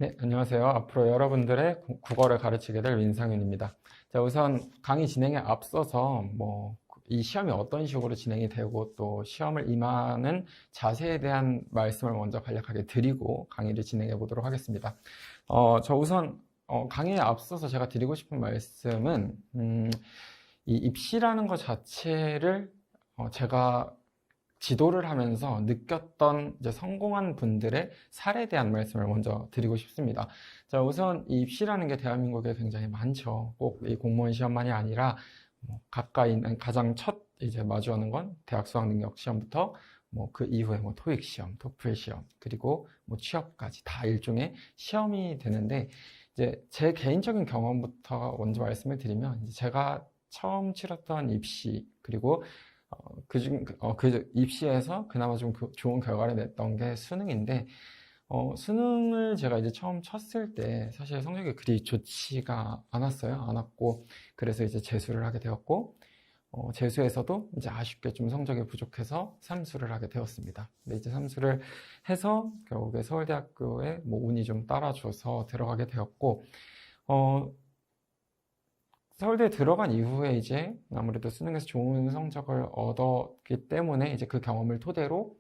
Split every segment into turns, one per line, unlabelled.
네, 안녕하세요. 앞으로 여러분들의 국어를 가르치게 될 민상윤입니다. 자, 우선 강의 진행에 앞서서 이 시험이 어떤 식으로 진행이 되고 또 시험을 임하는 자세에 대한 말씀을 먼저 간략하게 드리고 강의를 진행해 보도록 하겠습니다. 저 우선 강의에 앞서서 제가 드리고 싶은 말씀은 이 입시라는 것 자체를 제가 지도를 하면서 느꼈던 이제 성공한 분들의 사례에 대한 말씀을 먼저 드리고 싶습니다. 자, 우선 이 입시라는 게 대한민국에 굉장히 많죠. 꼭 이 공무원 시험만이 아니라 가까이 있는 가장 첫 이제 마주하는 건 대학 수학 능력 시험부터 그 이후에 토익 시험, 토플 시험, 그리고 취업까지 다 일종의 시험이 되는데 이제 제 개인적인 경험부터 먼저 말씀을 드리면 이제 제가 처음 치렀던 입시 그리고 그 입시에서 그나마 좀 좋은 결과를 냈던 게 수능인데, 수능을 제가 이제 처음 쳤을 때 사실 성적이 그리 좋지가 않았고, 그래서 이제 재수를 하게 되었고, 재수에서도 이제 아쉽게 좀 성적이 부족해서 삼수를 하게 되었습니다. 근데 이제 삼수를 해서 결국에 서울대학교에 운이 좀 따라줘서 들어가게 되었고, 서울대에 들어간 이후에 이제 아무래도 수능에서 좋은 성적을 얻었기 때문에 이제 그 경험을 토대로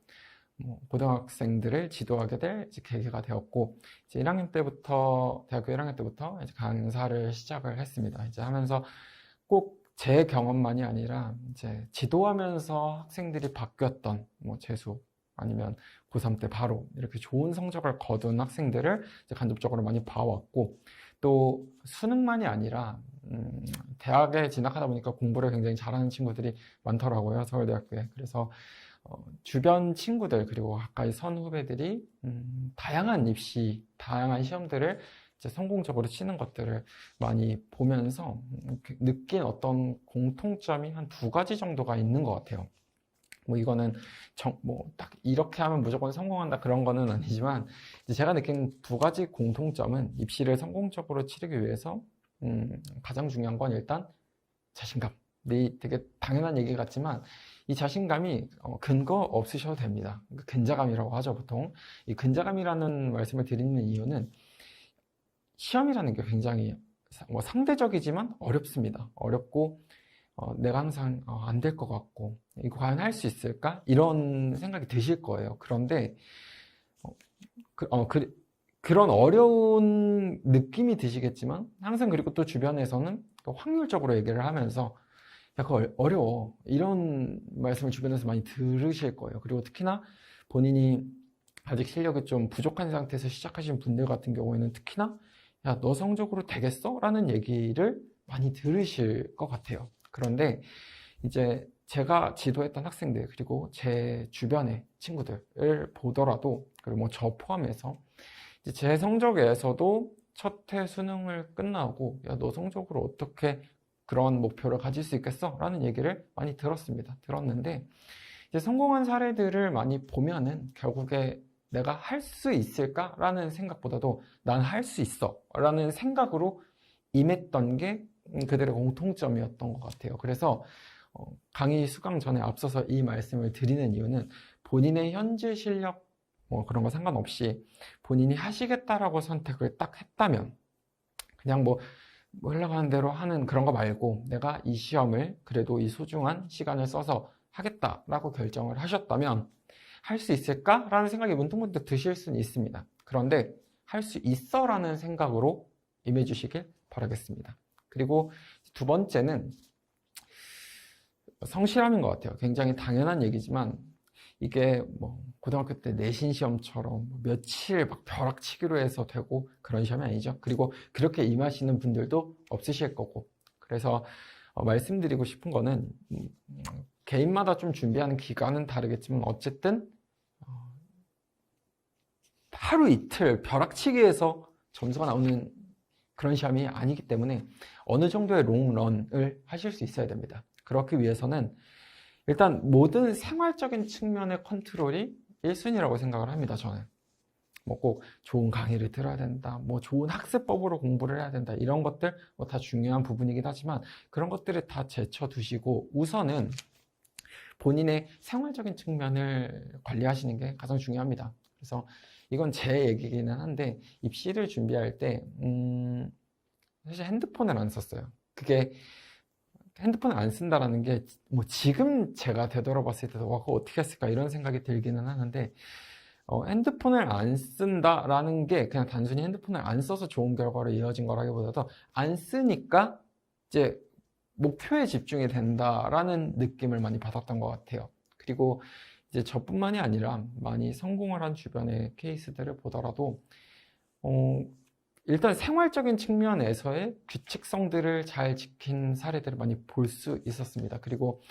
고등학생들을 지도하게 될 이제 계기가 되었고, 이제 1학년 때부터, 대학교 1학년 때부터 이제 강사를 시작을 했습니다. 이제 하면서 꼭 제 경험만이 아니라 이제 지도하면서 학생들이 바뀌었던 재수 아니면 고3 때 바로 이렇게 좋은 성적을 거둔 학생들을 이제 간접적으로 많이 봐왔고, 또 수능만이 아니라 대학에 진학하다 보니까 공부를 굉장히 잘하는 친구들이 많더라고요, 서울대학교에. 그래서 주변 친구들 그리고 가까이 선 후배들이 다양한 입시, 다양한 시험들을 이제 성공적으로 치는 것들을 많이 보면서 느낀 어떤 공통점이 한 두 가지 정도가 있는 것 같아요. 이거는 딱 이렇게 하면 무조건 성공한다 그런 거는 아니지만, 이제 제가 느낀 두 가지 공통점은 입시를 성공적으로 치르기 위해서 가장 중요한 건 일단 자신감. 되게 당연한 얘기 같지만 이 자신감이 근거 없으셔도 됩니다. 근자감이라고 하죠, 보통. 이 근자감이라는 말씀을 드리는 이유는 시험이라는 게 굉장히 상대적이지만 어렵습니다. 어렵고 내가 항상 안 될 것 같고 이거 과연 할 수 있을까? 이런 생각이 드실 거예요. 그런데 그런 어려운 느낌이 드시겠지만 항상, 그리고 또 주변에서는 확률적으로 얘기를 하면서 야, 그거 어려워, 이런 말씀을 주변에서 많이 들으실 거예요. 그리고 특히나 본인이 아직 실력이 좀 부족한 상태에서 시작하신 분들 같은 경우에는 특히나 야, 너 성적으로 되겠어? 라는 얘기를 많이 들으실 것 같아요. 그런데 이제 제가 지도했던 학생들 그리고 제 주변의 친구들을 보더라도, 그리고 저 포함해서 이제 제 성적에서도 첫 해 수능을 끝나고 야, 너 성적으로 어떻게 그런 목표를 가질 수 있겠어? 라는 얘기를 많이 들었는데 이제 성공한 사례들을 많이 보면은 결국에 내가 할 수 있을까? 라는 생각보다도 난 할 수 있어 라는 생각으로 임했던 게 그들의 공통점이었던 것 같아요. 그래서 강의 수강 전에 앞서서 이 말씀을 드리는 이유는 본인의 현재 실력 그런 거 상관없이 본인이 하시겠다라고 선택을 딱 했다면, 그냥 흘러가는 대로 하는 그런 거 말고 내가 이 시험을 그래도 이 소중한 시간을 써서 하겠다라고 결정을 하셨다면 할 수 있을까? 라는 생각이 문득문득 드실 수는 있습니다. 그런데 할 수 있어 라는 생각으로 임해주시길 바라겠습니다. 그리고 두 번째는 성실함인 것 같아요. 굉장히 당연한 얘기지만 이게 고등학교 때 내신 시험처럼 며칠 벼락치기로 해서 되고 그런 시험이 아니죠. 그리고 그렇게 임하시는 분들도 없으실 거고. 그래서 말씀드리고 싶은 거는 개인마다 좀 준비하는 기간은 다르겠지만 어쨌든 하루 이틀 벼락치기에서 점수가 나오는 그런 시험이 아니기 때문에 어느 정도의 롱런을 하실 수 있어야 됩니다. 그렇기 위해서는 일단 모든 생활적인 측면의 컨트롤이 1순위라고 생각을 합니다, 저는. 꼭 좋은 강의를 들어야 된다, 좋은 학습법으로 공부를 해야 된다, 이런 것들 다 중요한 부분이긴 하지만 그런 것들을 다 제쳐두시고 우선은 본인의 생활적인 측면을 관리하시는 게 가장 중요합니다. 그래서 이건 제 얘기기는 한데, 입시를 준비할 때, 사실 핸드폰을 안 썼어요. 그게, 핸드폰을 안 쓴다라는 게, 뭐, 지금 제가 되돌아봤을 때도, 와, 그거 어떻게 했을까, 이런 생각이 들기는 하는데, 핸드폰을 안 쓴다라는 게 그냥 단순히 핸드폰을 안 써서 좋은 결과로 이어진 거라기보다도 안 쓰니까 이제 목표에 집중이 된다라는 느낌을 많이 받았던 것 같아요. 그리고 이제 저뿐만이 아니라 많이 성공을 한 주변의 케이스들을 보더라도, 일단 생활적인 측면에서의 규칙성들을 잘 지킨 사례들을 많이 볼 수 있었습니다. 그리고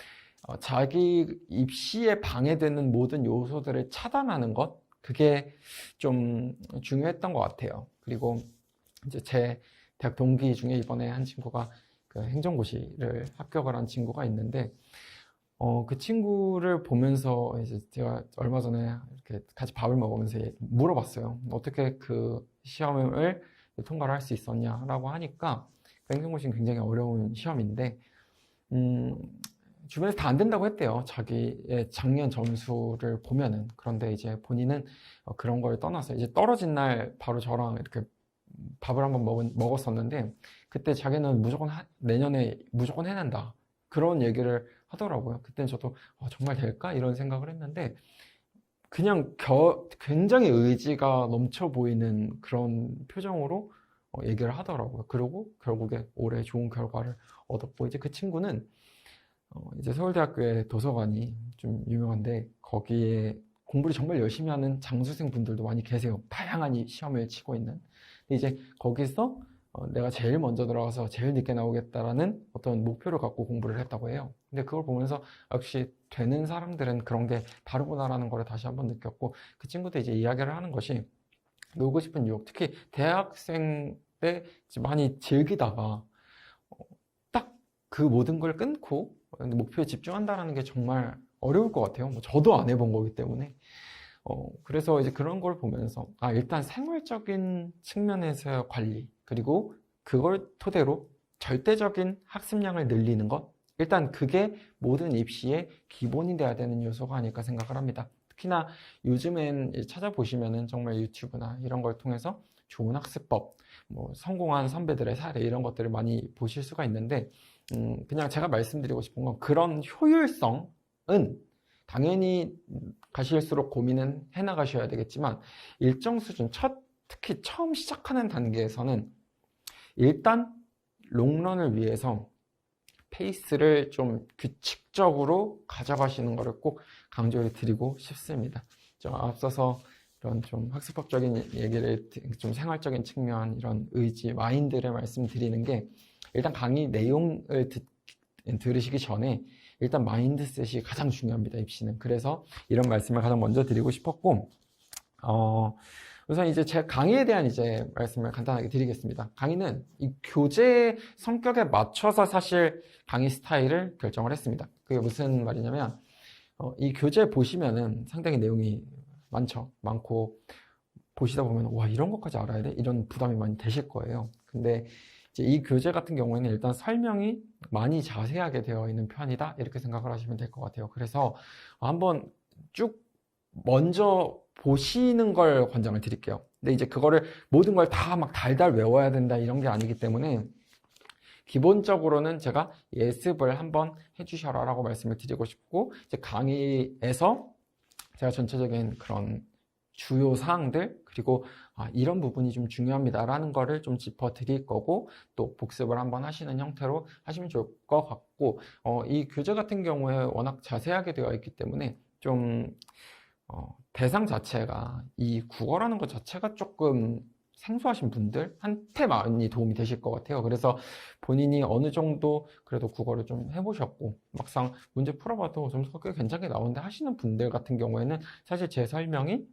자기 입시에 방해되는 모든 요소들을 차단하는 것, 그게 좀 중요했던 것 같아요. 그리고 이제 제 대학 동기 중에 이번에 한 친구가 그 행정고시를 합격을 한 친구가 있는데, 그 친구를 보면서 이제 제가 얼마 전에 이렇게 같이 밥을 먹으면서 물어봤어요. 어떻게 그 시험을 통과를 할 수 있었냐라고 하니까, 그 행정고시는 굉장히 어려운 시험인데, 주변에서 다 안 된다고 했대요. 자기의 작년 점수를 보면은. 그런데 이제 본인은 그런 걸 떠나서 이제 떨어진 날 바로 저랑 이렇게 밥을 한번 먹었었는데, 그때 자기는 무조건 내년에 무조건 해낸다, 그런 얘기를 하더라고요. 그때는 저도 정말 될까? 이런 생각을 했는데, 그냥 굉장히 의지가 넘쳐 보이는 그런 표정으로 얘기를 하더라고요. 그리고 결국에 올해 좋은 결과를 얻었고, 이제 그 친구는 이제 서울대학교의 도서관이 좀 유명한데, 거기에 공부를 정말 열심히 하는 장수생 분들도 많이 계세요. 다양한 시험을 치고 있는. 근데 이제 거기서 내가 제일 먼저 들어가서 제일 늦게 나오겠다라는 어떤 목표를 갖고 공부를 했다고 해요. 근데 그걸 보면서 역시 되는 사람들은 그런 게 다르구나라는 걸 다시 한번 느꼈고, 그 친구도 이제 이야기를 하는 것이, 놀고 싶은 유혹, 특히 대학생 때 많이 즐기다가 딱 그 모든 걸 끊고 목표에 집중한다는 게 정말 어려울 것 같아요. 뭐 저도 안 해본 거기 때문에. 그래서 이제 그런 걸 보면서, 일단 생활적인 측면에서의 관리, 그리고 그걸 토대로 절대적인 학습량을 늘리는 것, 일단 그게 모든 입시의 기본이 돼야 되는 요소가 아닐까 생각을 합니다. 특히나 요즘엔 찾아보시면은 정말 유튜브나 이런 걸 통해서 좋은 학습법, 뭐 성공한 선배들의 사례, 이런 것들을 많이 보실 수가 있는데, 그냥 제가 말씀드리고 싶은 건, 그런 효율성은 당연히 가실수록 고민은 해나가셔야 되겠지만, 일정 수준, 특히 처음 시작하는 단계에서는 일단 롱런을 위해서 페이스를 좀 규칙적으로 가져가시는 것을 꼭 강조해 드리고 싶습니다. 좀 앞서서 이런 좀 학습법적인 얘기를, 좀 생활적인 측면, 이런 의지, 마인드를 말씀드리는 게, 일단 강의 내용을 들으시기 전에 일단 마인드셋이 가장 중요합니다, 입시는. 그래서 이런 말씀을 가장 먼저 드리고 싶었고, 우선 이제 제 강의에 대한 이제 말씀을 간단하게 드리겠습니다. 강의는 이 교재 성격에 맞춰서 사실 강의 스타일을 결정을 했습니다. 그게 무슨 말이냐면, 이 교재 보시면은 상당히 내용이 많고, 보시다 보면 와, 이런 것까지 알아야 돼? 이런 부담이 많이 되실 거예요. 근데 이제 이 교재 같은 경우에는 일단 설명이 많이 자세하게 되어 있는 편이다, 이렇게 생각을 하시면 될 것 같아요. 그래서 한번 쭉 먼저 보시는 걸 권장을 드릴게요. 근데 이제 그거를 모든 걸 다 막 달달 외워야 된다, 이런 게 아니기 때문에, 기본적으로는 제가 예습을 한번 해주셔라 라고 말씀을 드리고 싶고, 이제 강의에서 제가 전체적인 그런 주요 사항들, 그리고 이런 부분이 좀 중요합니다 라는 거를 좀 짚어 드릴 거고, 또 복습을 한번 하시는 형태로 하시면 좋을 것 같고, 이 교재 같은 경우에 워낙 자세하게 되어 있기 때문에 좀 대상 자체가, 이 국어라는 것 자체가 조금 생소하신 분들한테 많이 도움이 되실 것 같아요. 그래서 본인이 어느 정도 그래도 국어를 좀 해보셨고, 막상 문제 풀어봐도 점수가 꽤 괜찮게 나오는데 하시는 분들 같은 경우에는 사실 제 설명이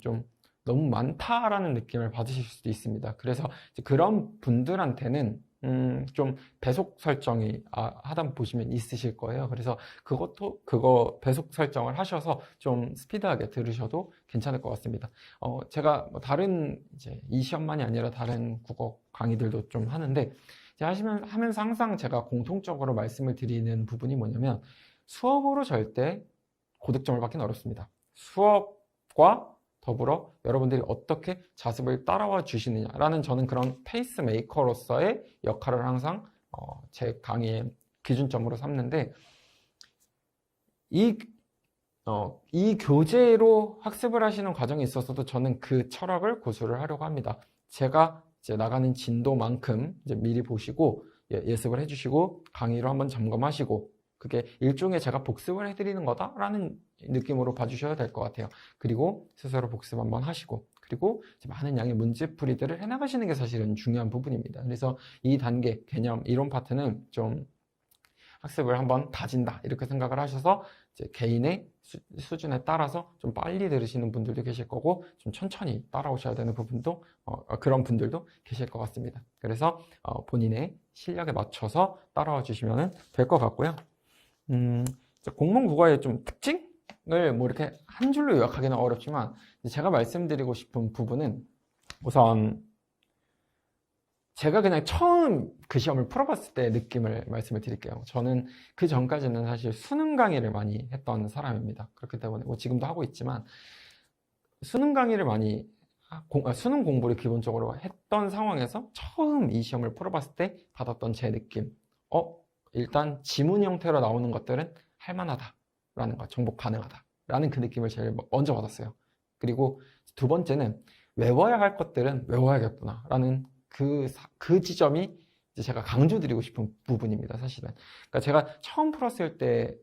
좀 너무 많다라는 느낌을 받으실 수도 있습니다. 그래서 그런 분들한테는 좀 배속 설정이 하단 보시면 있으실 거예요. 그래서 그거 배속 설정을 하셔서 좀 스피드하게 들으셔도 괜찮을 것 같습니다. 제가 뭐 다른 이제 이 시험만이 아니라 다른 국어 강의들도 좀 하는데, 하면서 항상 제가 공통적으로 말씀을 드리는 부분이 뭐냐면, 수업으로 절대 고득점을 받기는 어렵습니다. 수업과 더불어 여러분들이 어떻게 자습을 따라와 주시느냐라는 저는 그런 페이스메이커로서의 역할을 항상 제 강의의 기준점으로 삼는데 이 교재로 학습을 하시는 과정에 있어서도 저는 그 철학을 고수를 하려고 합니다. 제가 이제 나가는 진도만큼 이제 미리 보시고 예습을 해주시고 강의로 한번 점검하시고 그게 일종의 제가 복습을 해드리는 거다라는 느낌으로 봐주셔야 될 것 같아요. 그리고 스스로 복습 한번 하시고 그리고 많은 양의 문제풀이들을 해나가시는 게 사실은 중요한 부분입니다. 그래서 이 단계, 개념, 이론 파트는 좀 학습을 한번 다진다 이렇게 생각을 하셔서 이제 개인의 수준에 따라서 좀 빨리 들으시는 분들도 계실 거고 좀 천천히 따라오셔야 되는 부분도 그런 분들도 계실 것 같습니다. 그래서 본인의 실력에 맞춰서 따라와 주시면 될 것 같고요. 공무원 국어의 좀 특징을 뭐 이렇게 한 줄로 요약하기는 어렵지만 제가 말씀드리고 싶은 부분은 우선 제가 그냥 처음 그 시험을 풀어봤을 때 느낌을 말씀을 드릴게요. 저는 그 전까지는 사실 수능 강의를 많이 했던 사람입니다. 그렇기 때문에 뭐 지금도 하고 있지만 수능 강의를 많이 수능 공부를 기본적으로 했던 상황에서 처음 이 시험을 풀어봤을 때 받았던 제 느낌 일단 지문 형태로 나오는 것들은 할만하다라는 거, 정복 가능하다라는 그 느낌을 제일 먼저 받았어요. 그리고 두 번째는 외워야 할 것들은 외워야겠구나라는 그 지점이 이제 제가 강조드리고 싶은 부분입니다, 사실은. 그러니까 제가 처음 풀었을 때,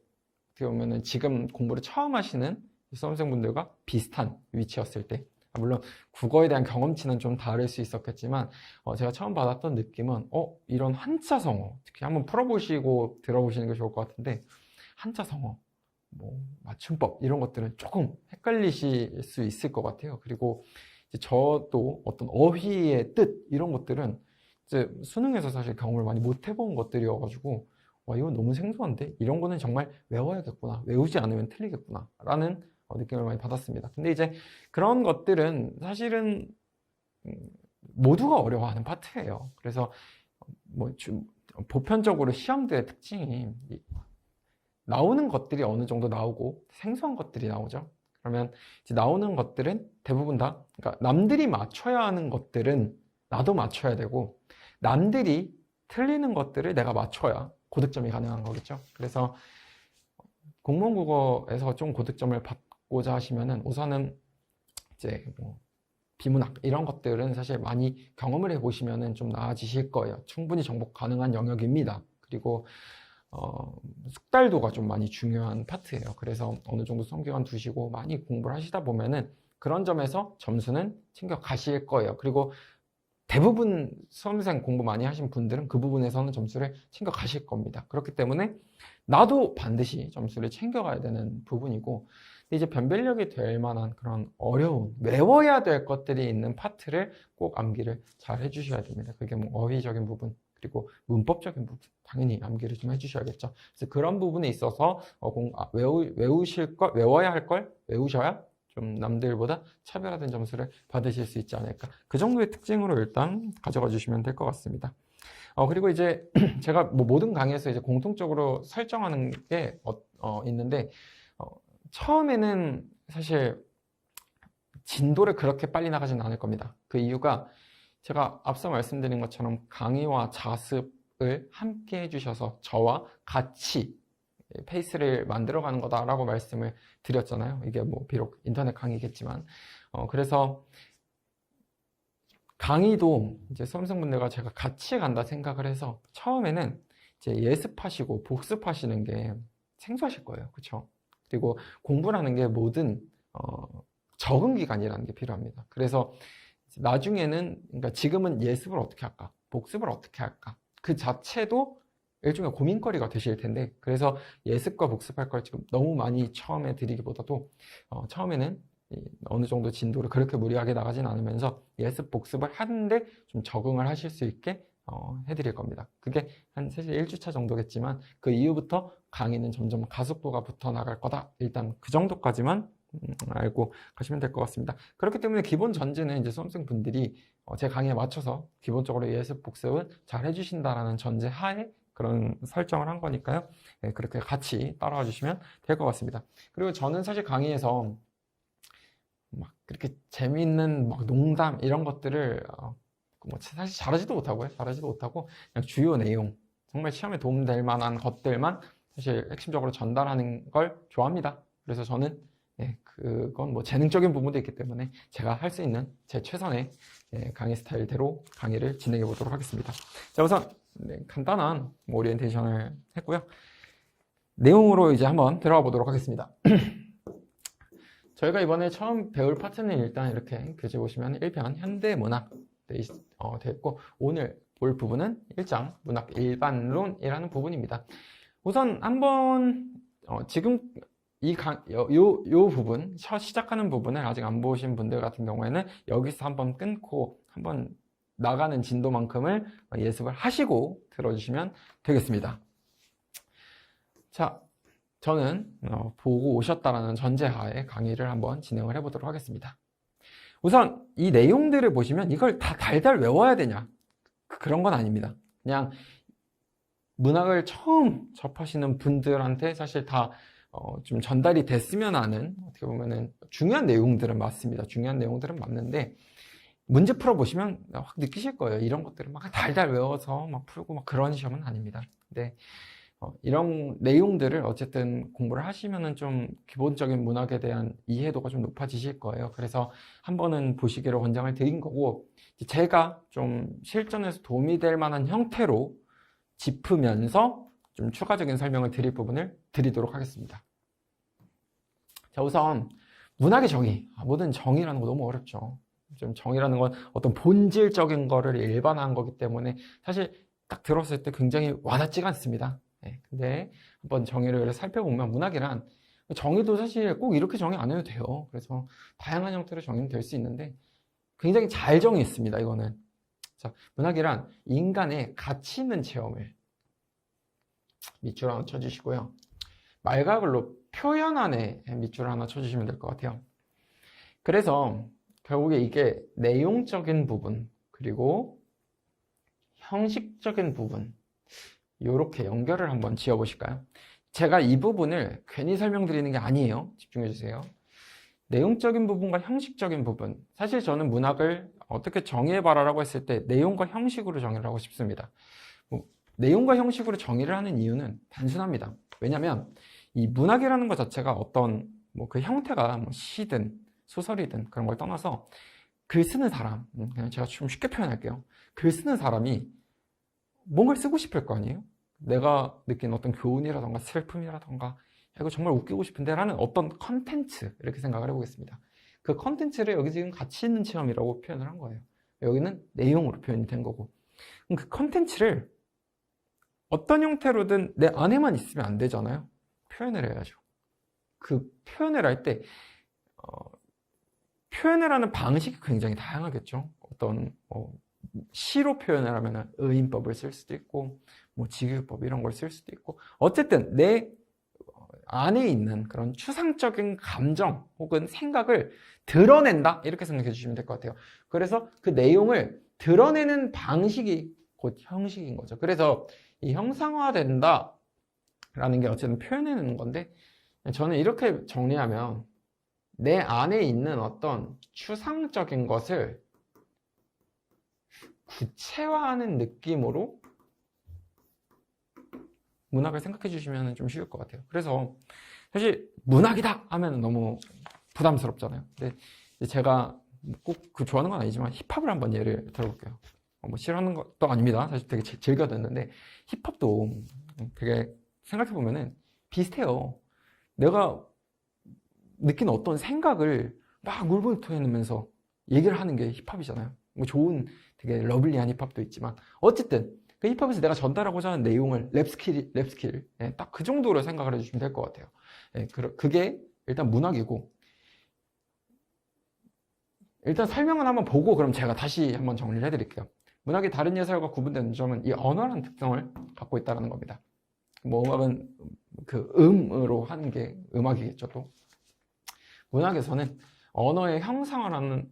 어떻게 보면은 지금 공부를 처음 하시는 수험생분들과 비슷한 위치였을 때, 물론 국어에 대한 경험치는 좀 다를 수 있었겠지만, 제가 처음 받았던 느낌은, 이런 한자성어, 특히 한번 풀어보시고 들어보시는 게 좋을 것 같은데, 한자성어, 뭐, 맞춤법, 이런 것들은 조금 헷갈리실 수 있을 것 같아요. 그리고 저도 어떤 어휘의 뜻 이런 것들은 이제 수능에서 사실 경험을 많이 못 해본 것들이어가지고 와 이건 너무 생소한데 이런 거는 정말 외워야겠구나 외우지 않으면 틀리겠구나 라는 느낌을 많이 받았습니다. 근데 이제 그런 것들은 사실은 모두가 어려워하는 파트예요. 그래서 뭐 보편적으로 시험들의 특징이 나오는 것들이 어느 정도 나오고 생소한 것들이 나오죠. 그러면 이제 나오는 것들은 대부분 다, 그러니까 남들이 맞춰야 하는 것들은 나도 맞춰야 되고, 남들이 틀리는 것들을 내가 맞춰야 고득점이 가능한 거겠죠. 그래서 공무원 국어에서 좀 고득점을 받고자 하시면은 우선은 이제 뭐 비문학 이런 것들은 사실 많이 경험을 해보시면은 좀 나아지실 거예요. 충분히 정복 가능한 영역입니다. 그리고 숙달도가 좀 많이 중요한 파트예요. 그래서 어느 정도 성기간 두시고 많이 공부를 하시다 보면은 그런 점에서 점수는 챙겨 가실 거예요. 그리고 대부분 수험생 공부 많이 하신 분들은 그 부분에서는 점수를 챙겨 가실 겁니다. 그렇기 때문에 나도 반드시 점수를 챙겨가야 되는 부분이고, 근데 이제 변별력이 될 만한 그런 어려운 외워야 될 것들이 있는 파트를 꼭 암기를 잘 해주셔야 됩니다. 그게 뭐 어휘적인 부분 그리고 문법적인 부분 당연히 암기를 좀 해주셔야겠죠. 그래서 그런 부분에 있어서 외워야 할 걸 외우셔야 좀 남들보다 차별화된 점수를 받으실 수 있지 않을까. 그 정도의 특징으로 일단 가져가 주시면 될 것 같습니다. 그리고 이제 제가 뭐 모든 강의에서 이제 공통적으로 설정하는 게 있는데 처음에는 사실 진도를 그렇게 빨리 나가진 않을 겁니다. 그 이유가 제가 앞서 말씀드린 것처럼 강의와 자습을 함께 해주셔서 저와 같이 페이스를 만들어가는 거다라고 말씀을 드렸잖아요. 이게 뭐 비록 인터넷 강의겠지만 그래서 강의도 이제 수험생분들과 제가 같이 간다 생각을 해서 처음에는 이제 예습하시고 복습하시는 게 생소하실 거예요. 그렇죠? 그리고 공부라는 게 모든 적응 기간이라는 게 필요합니다. 그래서 나중에는 그러니까 지금은 예습을 어떻게 할까? 복습을 어떻게 할까? 그 자체도 일종의 고민거리가 되실 텐데 그래서 예습과 복습할 걸 지금 너무 많이 처음에 드리기보다도 처음에는 어느 정도 진도를 그렇게 무리하게 나가진 않으면서 예습 복습을 하는데 좀 적응을 하실 수 있게 해드릴 겁니다. 그게 한 사실 1주차 정도겠지만 그 이후부터 강의는 점점 가속도가 붙어 나갈 거다. 일단 그 정도까지만 알고 가시면 될 것 같습니다. 그렇기 때문에 기본 전제는 이제 수험생분들이 제 강의에 맞춰서 기본적으로 예습 복습은 잘 해주신다라는 전제 하에 그런 설정을 한 거니까요. 네, 그렇게 같이 따라와 주시면 될 것 같습니다. 그리고 저는 사실 강의에서 막 그렇게 재미있는 막 농담 이런 것들을 뭐 사실 잘하지도 못하고 그냥 주요 내용, 정말 시험에 도움될 만한 것들만 사실 핵심적으로 전달하는 걸 좋아합니다. 그래서 저는 그건 뭐 재능적인 부분도 있기 때문에 제가 할 수 있는 제 최선의 강의 스타일대로 강의를 진행해 보도록 하겠습니다. 자, 우선 간단한 오리엔테이션을 했고요. 내용으로 이제 한번 들어가 보도록 하겠습니다. 저희가 이번에 처음 배울 파트는 일단 이렇게 교재 보시면 1편 현대문학 되어 있고, 오늘 볼 부분은 1장 문학 일반론이라는 부분입니다. 우선 한번 지금 요 부분, 시작하는 부분을 아직 안 보신 분들 같은 경우에는 여기서 한번 끊고 한번 나가는 진도만큼을 예습을 하시고 들어주시면 되겠습니다. 자, 저는 보고 오셨다라는 전제하에 강의를 한번 진행을 해보도록 하겠습니다. 우선 이 내용들을 보시면 이걸 다 달달 외워야 되냐? 그런 건 아닙니다. 그냥 문학을 처음 접하시는 분들한테 사실 다 좀 전달이 됐으면 하는, 어떻게 보면은 중요한 내용들은 맞습니다. 중요한 내용들은 맞는데 문제 풀어보시면 확 느끼실 거예요. 이런 것들을 막 달달 외워서 막 풀고 막 그런 시험은 아닙니다. 근데 이런 내용들을 어쨌든 공부를 하시면은 좀 기본적인 문학에 대한 이해도가 좀 높아지실 거예요. 그래서 한 번은 보시기를 권장을 드린 거고, 제가 좀 실전에서 도움이 될 만한 형태로 짚으면서 좀 추가적인 설명을 드릴 부분을 드리도록 하겠습니다. 자, 우선 문학의 정의. 모든 정의라는 거 너무 어렵죠. 좀 정의라는 건 어떤 본질적인 거를 일반화한 거기 때문에 사실 딱 들었을 때 굉장히 와닿지가 않습니다. 근데 한번 정의를 살펴보면 문학이란, 정의도 사실 꼭 이렇게 정의 안 해도 돼요. 그래서 다양한 형태로 정의는 될 수 있는데 굉장히 잘 정의했습니다. 이거는. 자, 문학이란 인간의 가치 있는 체험을 밑줄 하나 쳐주시고요. 말과 글로 표현안에 밑줄 하나 쳐주시면 될 것 같아요. 그래서 결국에 이게 내용적인 부분 그리고 형식적인 부분, 이렇게 연결을 한번 지어보실까요? 제가 이 부분을 괜히 설명드리는 게 아니에요. 집중해주세요. 내용적인 부분과 형식적인 부분, 사실 저는 문학을 어떻게 정의해봐라라고 했을 때 내용과 형식으로 정의를 하고 싶습니다. 내용과 형식으로 정의를 하는 이유는 단순합니다. 왜냐하면 이 문학이라는 것 자체가 어떤 그 형태가 시든 소설이든 그런 걸 떠나서 글 쓰는 사람, 그냥 제가 좀 쉽게 표현할게요. 글 쓰는 사람이 뭔가를 쓰고 싶을 거 아니에요? 내가 느낀 어떤 교훈이라던가 슬픔이라던가 이거 정말 웃기고 싶은데 라는 어떤 컨텐츠, 이렇게 생각을 해보겠습니다. 그 컨텐츠를 여기 지금 가치 있는 체험이라고 표현을 한 거예요. 여기는 내용으로 표현이 된 거고, 그럼 그 컨텐츠를 어떤 형태로든 내 안에만 있으면 안 되잖아요. 표현을 해야죠. 그 표현을 할 때 표현을 하는 방식이 굉장히 다양하겠죠. 어떤 시로 표현을 하면 의인법을 쓸 수도 있고 직유법 이런 걸 쓸 수도 있고, 어쨌든 내 안에 있는 그런 추상적인 감정 혹은 생각을 드러낸다, 이렇게 생각해 주시면 될 것 같아요. 그래서 그 내용을 드러내는 방식이 곧 형식인 거죠. 그래서 이 형상화된다 라는 게 어쨌든 표현해내는 건데, 저는 이렇게 정리하면 내 안에 있는 어떤 추상적인 것을 구체화하는 느낌으로 문학을 생각해 주시면 좀 쉬울 것 같아요. 그래서 사실 문학이다 하면 너무 부담스럽잖아요. 근데 제가 꼭 좋아하는 건 아니지만 힙합을 한번 예를 들어볼게요. 싫어하는 것도 아닙니다. 사실 되게 즐겨 듣는데 힙합도 되게 생각해 보면은 비슷해요. 내가 느낀 어떤 생각을 막 물불토해내면서 얘기를 하는 게 힙합이잖아요. 좋은 되게 러블리한 힙합도 있지만 어쨌든 그 힙합에서 내가 전달하고자 하는 내용을 랩스킬 딱 그 정도로 생각을 해주시면 될 것 같아요. 그게 일단 문학이고, 일단 설명은 한번 보고 그럼 제가 다시 한번 정리를 해드릴게요. 문학이 다른 예술과 구분되는 점은 이 언어라는 특성을 갖고 있다는 겁니다. 음악은 그 음으로 하는 게 음악이겠죠. 또 문학에서는 언어의 형상화라는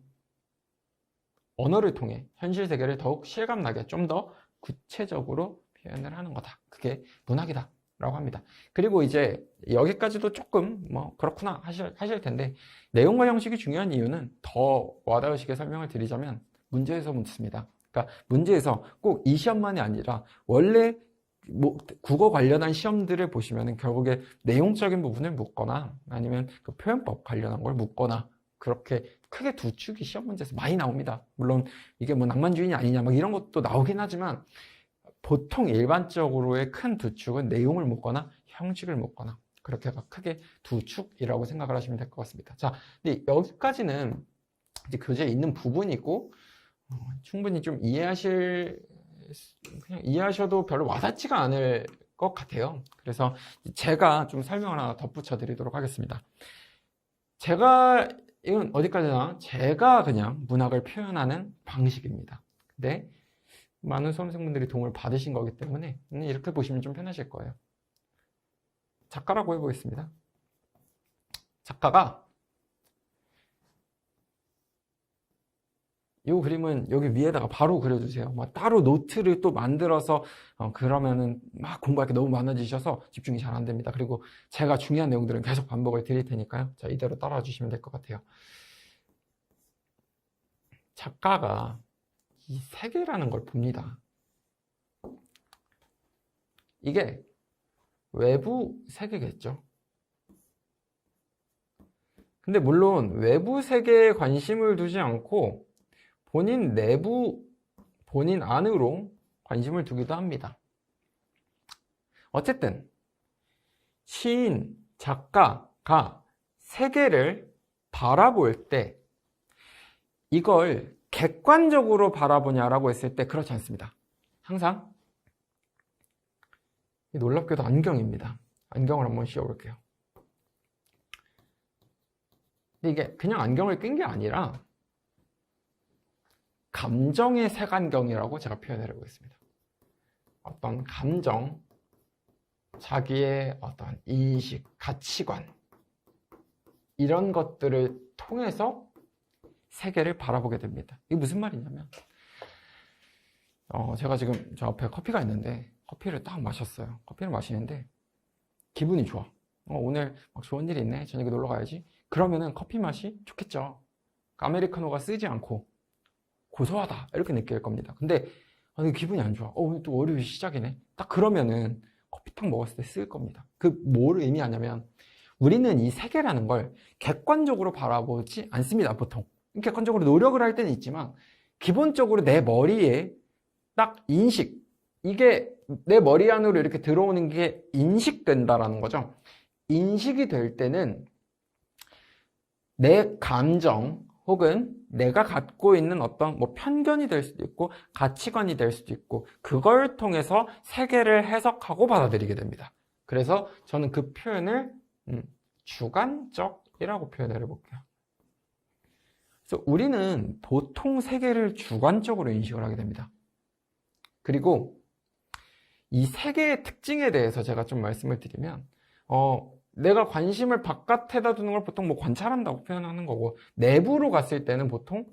언어를 통해 현실 세계를 더욱 실감나게 좀 더 구체적으로 표현을 하는 거다. 그게 문학이다. 라고 합니다. 그리고 이제 여기까지도 조금 뭐 그렇구나 하실 텐데, 내용과 형식이 중요한 이유는 더 와닿으시게 설명을 드리자면 문제에서 묻습니다. 그러니까 문제에서 꼭 이 시험만이 아니라 원래 뭐 국어 관련한 시험들을 보시면은 결국에 내용적인 부분을 묻거나 아니면 그 표현법 관련한 걸 묻거나, 그렇게 크게 두 축이 시험 문제에서 많이 나옵니다. 물론 이게 뭐 낭만주의냐 아니냐 막 이런 것도 나오긴 하지만, 보통 일반적으로의 큰 두 축은 내용을 묻거나 형식을 묻거나, 그렇게가 크게 두 축이라고 생각을 하시면 될 것 같습니다. 자, 근데 여기까지는 이제 교재에 있는 부분이고, 충분히 좀 그냥 이해하셔도 별로 와닿지가 않을 것 같아요. 그래서 제가 좀 설명을 하나 덧붙여 드리도록 하겠습니다. 이건 어디까지나 제가 그냥 문학을 표현하는 방식입니다. 근데 많은 수험생분들이 도움을 받으신 거기 때문에 이렇게 보시면 좀 편하실 거예요. 작가라고 해보겠습니다. 작가가 이 그림은 여기 위에다가 바로 그려주세요. 막 따로 노트를 또 만들어서 그러면은 막 공부할 게 너무 많아지셔서 집중이 잘 안 됩니다. 그리고 제가 중요한 내용들은 계속 반복을 드릴 테니까요. 자, 이대로 따라와 주시면 될 것 같아요. 작가가 이 세계라는 걸 봅니다. 이게 외부 세계겠죠. 근데 물론 외부 세계에 관심을 두지 않고 본인 내부, 본인 안으로 관심을 두기도 합니다. 어쨌든 시인, 작가가 세계를 바라볼 때 이걸 객관적으로 바라보냐라고 했을 때 그렇지 않습니다. 항상 놀랍게도 안경입니다. 안경을 한번 씌워볼게요. 근데 이게 그냥 안경을 낀 게 아니라 감정의 색안경이라고 제가 표현을 해보겠습니다. 어떤 감정, 자기의 어떤 인식, 가치관, 이런 것들을 통해서 세계를 바라보게 됩니다. 이게 무슨 말이냐면, 제가 지금 저 앞에 커피가 있는데 커피를 딱 마셨어요. 커피를 마시는데 기분이 좋아. 오늘 막 좋은 일이 있네. 저녁에 놀러 가야지. 그러면은 커피 맛이 좋겠죠. 아메리카노가 쓰지 않고 고소하다 이렇게 느낄 겁니다. 근데 기분이 안 좋아. 오늘 또 월요일 시작이네. 딱 그러면은 커피탕 먹었을 때 쓸 겁니다. 뭘 의미하냐면, 우리는 이 세계라는 걸 객관적으로 바라보지 않습니다. 보통 객관적으로 노력을 할 때는 있지만, 기본적으로 내 머리에 딱 인식, 이게 내 머리 안으로 이렇게 들어오는 게 인식된다라는 거죠. 인식이 될 때는 내 감정 혹은 내가 갖고 있는 어떤 뭐 편견이 될 수도 있고 가치관이 될 수도 있고, 그걸 통해서 세계를 해석하고 받아들이게 됩니다. 그래서 저는 그 표현을 주관적이라고 표현을 해볼게요. 그래서 우리는 보통 세계를 주관적으로 인식을 하게 됩니다. 그리고 이 세계의 특징에 대해서 제가 좀 말씀을 드리면, 내가 관심을 바깥에다 두는 걸 보통 뭐 관찰한다고 표현하는 거고, 내부로 갔을 때는 보통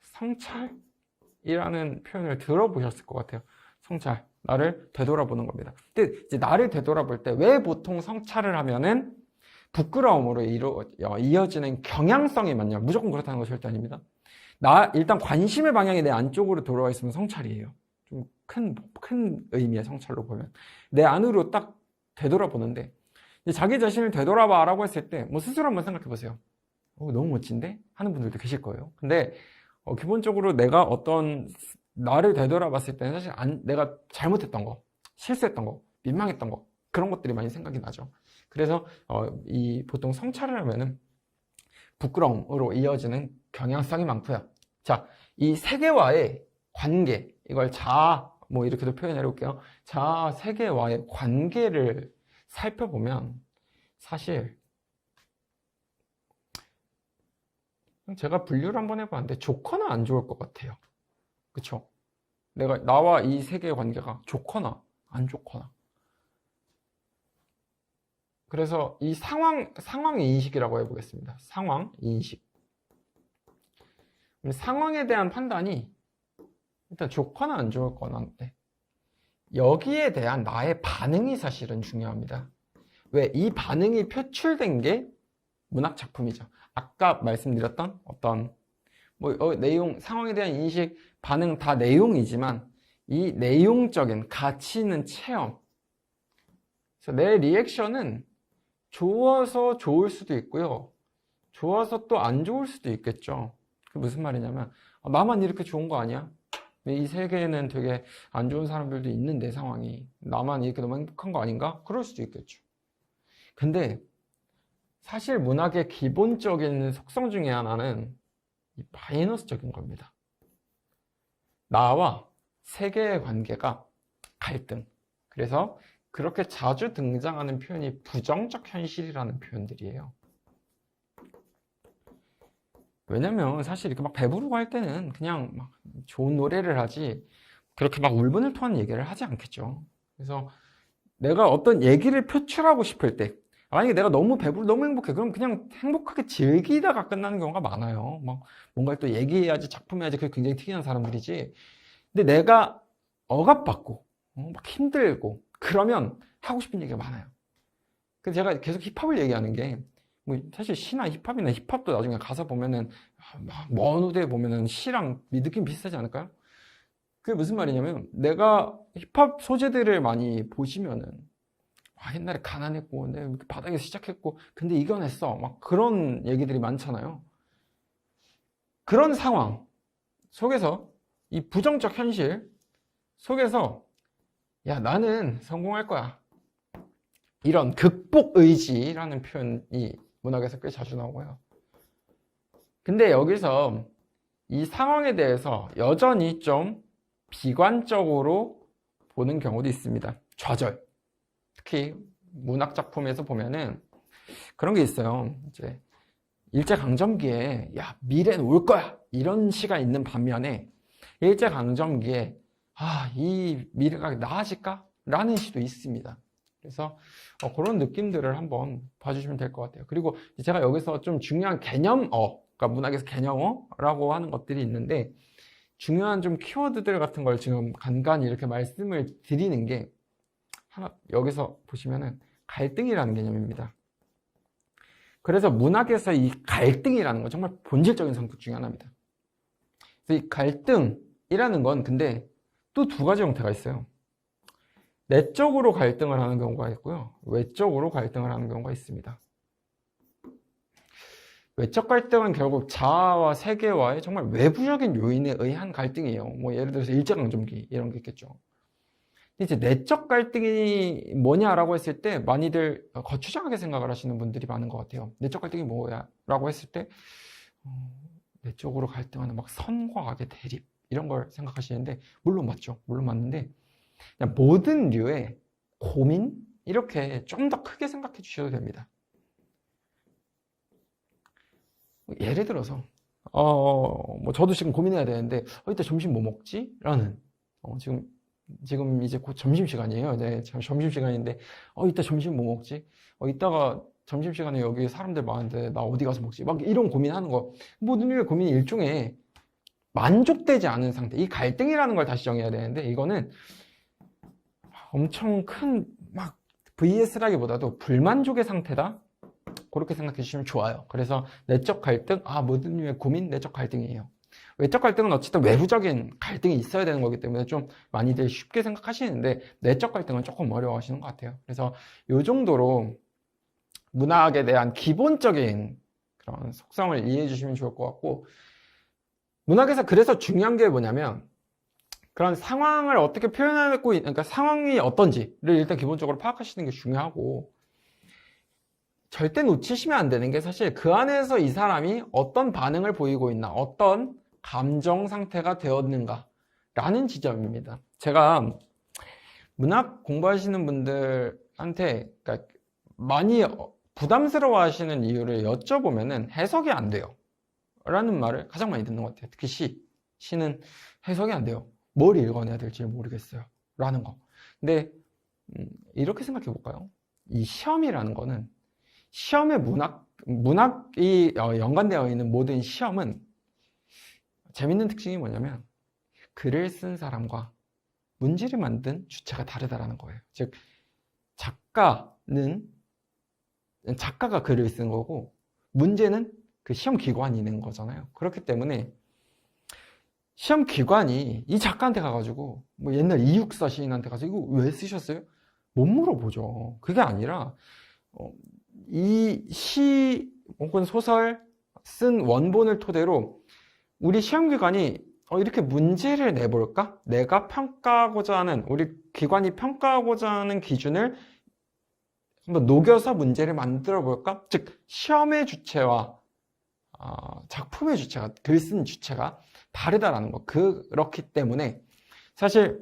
성찰이라는 표현을 들어보셨을 것 같아요. 성찰, 나를 되돌아보는 겁니다. 근데 이제 나를 되돌아볼 때 왜 보통 성찰을 하면은 부끄러움으로 이어지는 경향성이 많냐? 무조건 그렇다는 거 절대 아닙니다. 일단 관심의 방향이 내 안쪽으로 돌아와 있으면 성찰이에요. 좀 큰 의미의 성찰로 보면 내 안으로 딱 되돌아보는데, 자기 자신을 되돌아봐라고 했을 때 뭐 스스로 한번 생각해 보세요. 너무 멋진데? 하는 분들도 계실 거예요. 근데 기본적으로 내가 어떤 나를 되돌아봤을 때는 사실 내가 잘못했던 거, 실수했던 거, 민망했던 거, 그런 것들이 많이 생각이 나죠. 그래서 보통 성찰을 하면은 부끄러움으로 이어지는 경향성이 많고요. 자, 이 세계와의 관계, 이걸 자아, 뭐 이렇게도 표현해 볼게요. 자아, 세계와의 관계를 살펴보면 사실 제가 분류를 한번 해봤는데 좋거나 안 좋을 것 같아요. 그쵸? 나와 이 세계의 관계가 좋거나 안 좋거나. 그래서 이 상황 인식이라고 해보겠습니다. 상황 인식. 상황에 대한 판단이 일단 좋거나 안 좋을 거나인데, 여기에 대한 나의 반응이 사실은 중요합니다. 왜? 이 반응이 표출된 게 문학 작품이죠. 아까 말씀드렸던 어떤 내용, 상황에 대한 인식, 반응 다 내용이지만 이 내용적인 가치 있는 체험. 그래서 내 리액션은 좋아서 좋을 수도 있고요. 좋아서 또 안 좋을 수도 있겠죠. 그게 무슨 말이냐면 나만 이렇게 좋은 거 아니야? 이 세계에는 되게 안 좋은 사람들도 있는데 상황이 나만 이렇게 너무 행복한 거 아닌가? 그럴 수도 있겠죠. 근데 사실 문학의 기본적인 속성 중에 하나는 이 마이너스적인 겁니다. 나와 세계의 관계가 갈등. 그래서 그렇게 자주 등장하는 표현이 부정적 현실이라는 표현들이에요. 왜냐면 사실 이렇게 막 배부르고 할 때는 그냥 막 좋은 노래를 하지 그렇게 막 울분을 토하는 얘기를 하지 않겠죠. 그래서 내가 어떤 얘기를 표출하고 싶을 때 만약에 내가 너무 배부르고 너무 행복해 그럼 그냥 행복하게 즐기다가 끝나는 경우가 많아요. 막 뭔가를 또 얘기해야지 작품해야지 그게 굉장히 특이한 사람들이지. 근데 내가 억압받고 막 힘들고 그러면 하고 싶은 얘기가 많아요. 그래서 제가 계속 힙합을 얘기하는 게 사실 시나 힙합이나 힙합도 나중에 가사 보면은 먼 후대에 보면은 시랑 느낌 비슷하지 않을까요? 그게 무슨 말이냐면 내가 힙합 소재들을 많이 보시면은 옛날에 가난했고 내가 바닥에서 시작했고 근데 이겨냈어 막 그런 얘기들이 많잖아요. 그런 상황 속에서 이 부정적 현실 속에서 야 나는 성공할 거야 이런 극복 의지라는 표현이 문학에서 꽤 자주 나오고요. 근데 여기서 이 상황에 대해서 여전히 좀 비관적으로 보는 경우도 있습니다. 좌절. 특히 문학 작품에서 보면은 그런 게 있어요. 이제 일제강점기에 야 미래는 올 거야 이런 시가 있는 반면에 일제강점기에 이 미래가 나아질까? 라는 시도 있습니다. 그래서 그런 느낌들을 한번 봐주시면 될 것 같아요. 그리고 제가 여기서 좀 중요한 개념어, 그러니까 문학에서 개념어라고 하는 것들이 있는데 중요한 좀 키워드들 같은 걸 지금 간간히 이렇게 말씀을 드리는 게 하나 여기서 보시면은 갈등이라는 개념입니다. 그래서 문학에서 이 갈등이라는 건 정말 본질적인 성격 중에 하나입니다. 그래서 이 갈등이라는 건 근데 또 두 가지 형태가 있어요. 내적으로 갈등을 하는 경우가 있고요. 외적으로 갈등을 하는 경우가 있습니다. 외적 갈등은 결국 자아와 세계와의 정말 외부적인 요인에 의한 갈등이에요. 예를 들어서 일제강점기 이런 게 있겠죠. 이제 내적 갈등이 뭐냐라고 했을 때 많이들 거추장하게 생각을 하시는 분들이 많은 것 같아요. 내적 갈등이 뭐야? 라고 했을 때 내적으로 갈등하는 막 선과 악의 대립 이런 걸 생각하시는데 물론 맞죠. 물론 맞는데 그냥 모든 류의 고민 이렇게 좀 더 크게 생각해 주셔도 됩니다. 예를 들어서 저도 지금 고민해야 되는데 이따 점심 뭐 먹지? 라는 지금 이제 곧 점심시간이에요. 네, 점심시간인데 이따 점심 뭐 먹지? 이따가 점심시간에 여기 사람들 많은데 나 어디 가서 먹지? 막 이런 고민하는 거 모든 류의 고민이 일종의 만족되지 않은 상태 이 갈등이라는 걸 다시 정해야 되는데 이거는 엄청 큰 막 VS라기보다도 불만족의 상태다 그렇게 생각해 주시면 좋아요. 그래서 내적 갈등 모든 류의 고민 내적 갈등이에요. 외적 갈등은 어쨌든 외부적인 갈등이 있어야 되는 거기 때문에 좀 많이들 쉽게 생각하시는데 내적 갈등은 조금 어려워하시는 것 같아요. 그래서 이 정도로 문학에 대한 기본적인 그런 속성을 이해해 주시면 좋을 것 같고 문학에서 그래서 중요한 게 뭐냐면 그런 상황을 어떻게 표현하고 그러니까 상황이 어떤지를 일단 기본적으로 파악하시는 게 중요하고 절대 놓치시면 안 되는 게 사실 그 안에서 이 사람이 어떤 반응을 보이고 있나 어떤 감정 상태가 되었는가 라는 지점입니다. 제가 문학 공부하시는 분들한테 그러니까 많이 부담스러워 하시는 이유를 여쭤보면은 해석이 안 돼요 라는 말을 가장 많이 듣는 것 같아요. 특히 시는 해석이 안 돼요. 뭘 읽어내야 될지 모르겠어요 라는 거. 근데 이렇게 생각해 볼까요? 이 시험이라는 거는 시험의 문학이 연관되어 있는 모든 시험은 재밌는 특징이 뭐냐면 글을 쓴 사람과 문제를 만든 주체가 다르다라는 거예요. 즉, 작가가 글을 쓴 거고, 문제는 그 시험 기관이 낸 거잖아요. 그렇기 때문에 시험 기관이 이 작가한테 가가지고 뭐 옛날 이육사 시인한테 가서 이거 왜 쓰셨어요? 못 물어보죠. 그게 아니라 이 시 혹은 소설 쓴 원본을 토대로 우리 시험 기관이 이렇게 문제를 내볼까? 내가 평가하고자 하는, 우리 기관이 평가하고자 하는 기준을 한번 녹여서 문제를 만들어 볼까? 즉, 시험의 주체와 작품의 주체가, 글 쓴 주체가 다르다라는 거. 그렇기 때문에 사실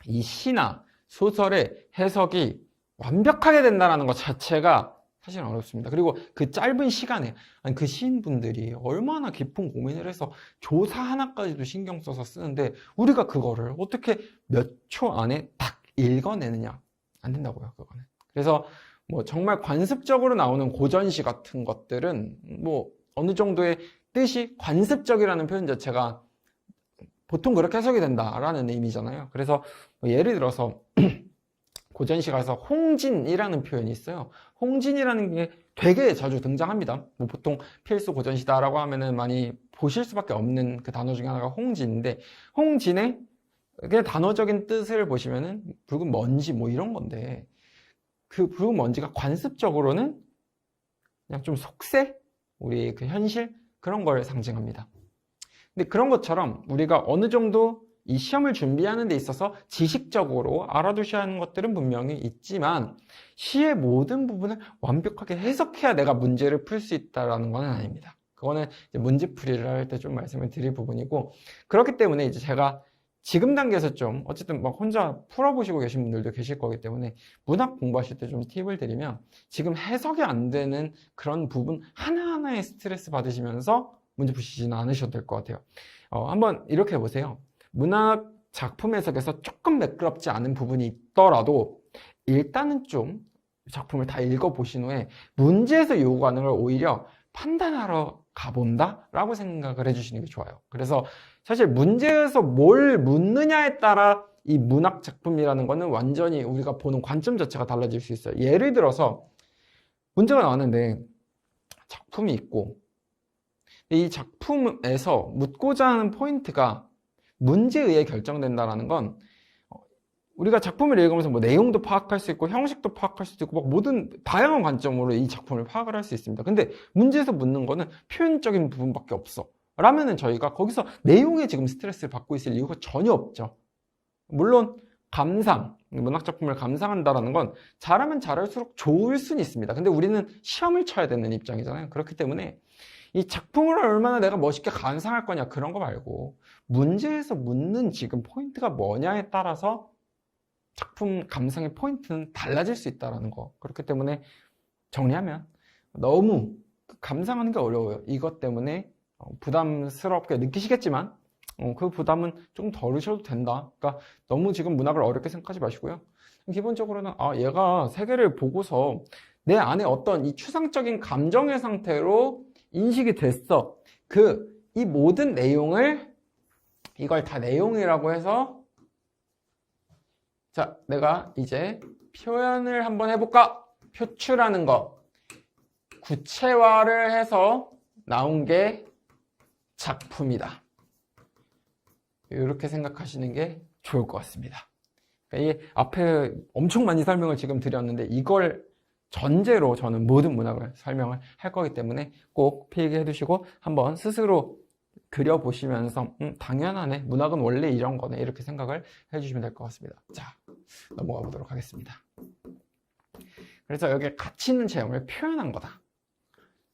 이 시나 소설의 해석이 완벽하게 된다는 것 자체가 사실은 어렵습니다. 그리고 그 짧은 시간에 그 시인분들이 얼마나 깊은 고민을 해서 조사 하나까지도 신경 써서 쓰는데 우리가 그거를 어떻게 몇 초 안에 딱 읽어내느냐? 안 된다고요, 그거는. 그래서 뭐 정말 관습적으로 나오는 고전시 같은 것들은 뭐 어느 정도의 뜻이 관습적이라는 표현 자체가 보통 그렇게 해석이 된다라는 의미잖아요. 그래서 뭐 예를 들어서 고전시 가서 홍진이라는 표현이 있어요. 홍진이라는 게 되게 자주 등장합니다. 뭐 보통 필수 고전시다라고 하면은 많이 보실 수밖에 없는 그 단어 중에 하나가 홍진인데, 홍진의 그냥 단어적인 뜻을 보시면은 붉은 먼지 뭐 이런 건데, 그 붉은 먼지가 관습적으로는 그냥 좀 속세? 우리 그 현실? 그런 걸 상징합니다. 근데 그런 것처럼 우리가 어느 정도 이 시험을 준비하는 데 있어서 지식적으로 알아두셔야 하는 것들은 분명히 있지만 시의 모든 부분을 완벽하게 해석해야 내가 문제를 풀 수 있다는 건 아닙니다. 그거는 이제 문제풀이를 할 때 좀 말씀을 드릴 부분이고, 그렇기 때문에 이제 제가 지금 단계에서 좀 어쨌든 막 혼자 풀어보시고 계신 분들도 계실 거기 때문에 문학 공부하실 때 좀 팁을 드리면, 지금 해석이 안 되는 그런 부분 하나하나에 스트레스 받으시면서 문제 푸시지는 않으셔도 될 것 같아요. 한번 이렇게 해보세요. 문학 작품 해석에서 조금 매끄럽지 않은 부분이 있더라도 일단은 좀 작품을 다 읽어보신 후에 문제에서 요구하는 걸 오히려 판단하러 가본다 라고 생각을 해주시는 게 좋아요. 그래서 사실 문제에서 뭘 묻느냐에 따라 이 문학 작품이라는 거는 완전히 우리가 보는 관점 자체가 달라질 수 있어요. 예를 들어서 문제가 나왔는데 작품이 있고 이 작품에서 묻고자 하는 포인트가 문제에 의해 결정된다는 건, 우리가 작품을 읽으면서 뭐 내용도 파악할 수 있고 형식도 파악할 수도 있고 막 모든 다양한 관점으로 이 작품을 파악을 할 수 있습니다. 근데 문제에서 묻는 거는 표현적인 부분밖에 없어 라면은 저희가 거기서 내용에 지금 스트레스를 받고 있을 이유가 전혀 없죠. 물론 감상, 문학 작품을 감상한다는 건 잘하면 잘할수록 좋을 수는 있습니다. 근데 우리는 시험을 쳐야 되는 입장이잖아요. 그렇기 때문에 이 작품을 얼마나 내가 멋있게 감상할 거냐 그런 거 말고 문제에서 묻는 지금 포인트가 뭐냐에 따라서 작품 감상의 포인트는 달라질 수 있다는 거. 그렇기 때문에 정리하면 너무 감상하는 게 어려워요. 이것 때문에 부담스럽게 느끼시겠지만 그 부담은 좀 덜으셔도 된다. 그러니까 너무 지금 문학을 어렵게 생각하지 마시고요. 기본적으로는 얘가 세계를 보고서 내 안에 어떤 이 추상적인 감정의 상태로 인식이 됐어. 이 모든 내용을, 이걸 다 내용이라고 해서, 자, 내가 이제 표현을 한번 해볼까? 표출하는 거. 구체화를 해서 나온 게 작품이다. 이렇게 생각하시는 게 좋을 것 같습니다. 그러니까 이 앞에 엄청 많이 설명을 지금 드렸는데 이걸 전제로 저는 모든 문학을 설명을 할 거기 때문에 꼭 필기해 두시고 한번 스스로 그려보시면서 당연하네, 문학은 원래 이런 거네, 이렇게 생각을 해주시면 될 것 같습니다. 자, 넘어가 보도록 하겠습니다. 그래서 여기에 가치 있는 체험을 표현한 거다.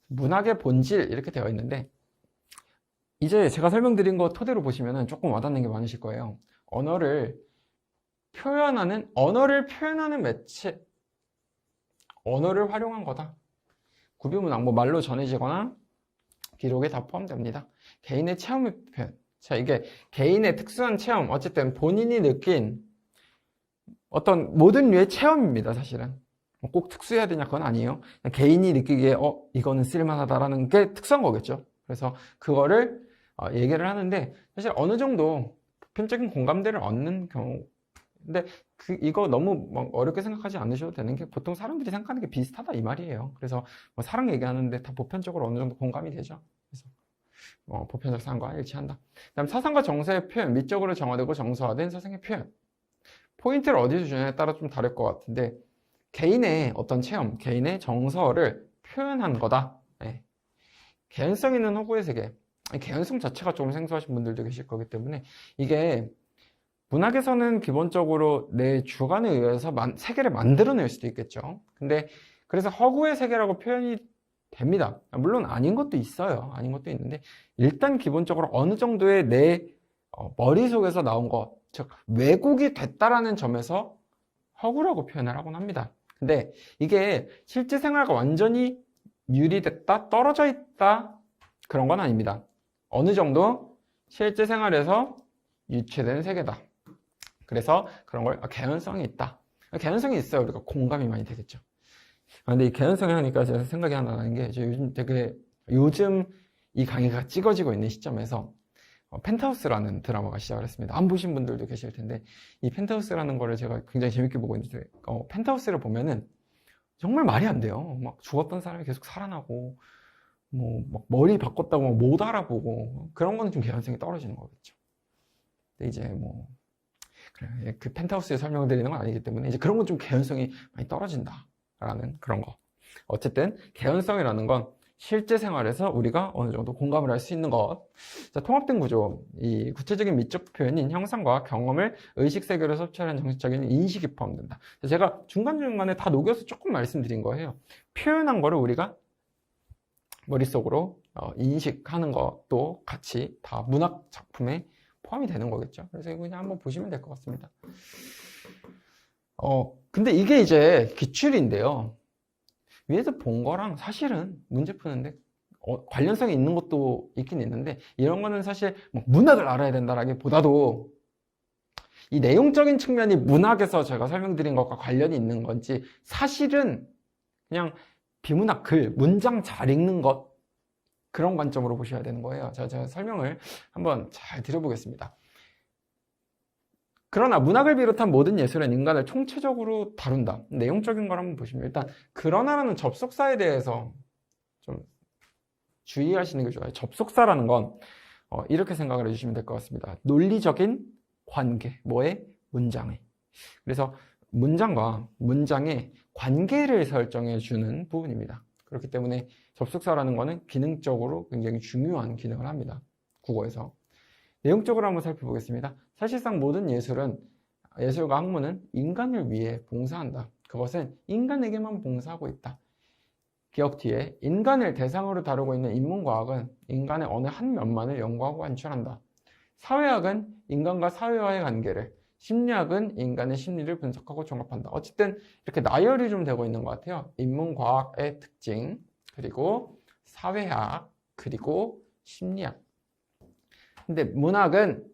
문학의 본질 이렇게 되어 있는데, 이제 제가 설명드린 거 토대로 보시면 조금 와닿는 게 많으실 거예요. 언어를 표현하는 매체, 언어를 활용한 거다. 구비문학, 뭐 말로 전해지거나 기록에 다 포함됩니다. 개인의 체험의 표현. 자, 이게 개인의 특수한 체험, 어쨌든 본인이 느낀 어떤 모든 류의 체험입니다, 사실은. 꼭 특수해야 되냐, 그건 아니에요. 개인이 느끼기에, 이거는 쓸만하다라는 게 특수한 거겠죠. 그래서 그거를 얘기를 하는데, 사실 어느 정도 보편적인 공감대를 얻는 경우, 근데 이거 너무 막 어렵게 생각하지 않으셔도 되는 게 보통 사람들이 생각하는 게 비슷하다 이 말이에요. 그래서 뭐 사랑 얘기하는데 다 보편적으로 어느 정도 공감이 되죠. 그래서 보편적 사상과 일치한다. 그다음 사상과 정서의 표현, 미적으로 정화되고 정서화된 사상의 표현. 포인트를 어디서 주냐에 따라 좀 다를 것 같은데 개인의 어떤 체험, 개인의 정서를 표현한 거다. 네. 개연성 있는 허구의 세계. 개연성 자체가 조금 생소하신 분들도 계실 거기 때문에 이게 문학에서는 기본적으로 내 주관에 의해서 세계를 만들어낼 수도 있겠죠. 근데 그래서 허구의 세계라고 표현이 됩니다. 물론 아닌 것도 있어요. 아닌 것도 있는데 일단 기본적으로 어느 정도의 내 머릿속에서 나온 것, 즉 왜곡이 됐다라는 점에서 허구라고 표현을 하곤 합니다. 근데 이게 실제 생활과 완전히 유리됐다, 떨어져 있다 그런 건 아닙니다. 어느 정도 실제 생활에서 유체된 세계다. 그래서 그런 걸 개연성이 있다. 개연성이 있어야 우리가 공감이 많이 되겠죠. 근데 이 개연성이 하니까 제가 생각이 하나 나는 게 요즘 이 강의가 찍어지고 있는 시점에서 펜트하우스라는 드라마가 시작을 했습니다. 안 보신 분들도 계실 텐데 이 펜트하우스라는 거를 제가 굉장히 재밌게 보고 있는데 펜트하우스를 보면은 정말 말이 안 돼요. 막 죽었던 사람이 계속 살아나고 막 머리 바꿨다고 못 알아보고 그런 거는 좀 개연성이 떨어지는 거겠죠. 근데 이제 그래, 그 펜트하우스에 설명을 드리는 건 아니기 때문에 이제 그런 건 좀 개연성이 많이 떨어진다라는 그런 거. 어쨌든 개연성이라는 건 실제 생활에서 우리가 어느 정도 공감을 할 수 있는 것. 자, 통합된 구조. 이 구체적인 미적 표현인 형상과 경험을 의식 세계로 섭취하는 정신적인 인식이 포함된다. 제가 중간중간에 다 녹여서 조금 말씀드린 거예요. 표현한 거를 우리가 머릿속으로 인식하는 것도 같이 다 문학 작품에 포함이 되는 거겠죠. 그래서 이거 그냥 한번 보시면 될 것 같습니다. 근데 이게 이제 기출인데요. 위에서 본 거랑 사실은 문제 푸는데 관련성이 있는 것도 있긴 있는데 이런 거는 사실 문학을 알아야 된다라기보다도 이 내용적인 측면이 문학에서 제가 설명드린 것과 관련이 있는 건지 사실은 그냥 비문학 글, 문장 잘 읽는 것 그런 관점으로 보셔야 되는 거예요. 제가 설명을 한번 잘 드려보겠습니다. 그러나 문학을 비롯한 모든 예술은 인간을 총체적으로 다룬다. 내용적인 걸 한번 보시면 일단 그러나라는 접속사에 대해서 좀 주의하시는 게 좋아요. 접속사라는 건 이렇게 생각을 해주시면 될 것 같습니다. 논리적인 관계, 뭐의? 문장의. 그래서 문장과 문장의 관계를 설정해 주는 부분입니다. 그렇기 때문에 접속사라는 거는 기능적으로 굉장히 중요한 기능을 합니다. 국어에서. 내용적으로 한번 살펴보겠습니다. 사실상 모든 예술과 학문은 인간을 위해 봉사한다. 그것은 인간에게만 봉사하고 있다. 기억 뒤에 인간을 대상으로 다루고 있는 인문과학은 인간의 어느 한 면만을 연구하고 관찰한다. 사회학은 인간과 사회와의 관계를, 심리학은 인간의 심리를 분석하고 종합한다. 어쨌든 이렇게 나열이 좀 되고 있는 것 같아요. 인문과학의 특징, 그리고 사회학, 그리고 심리학. 근데 문학은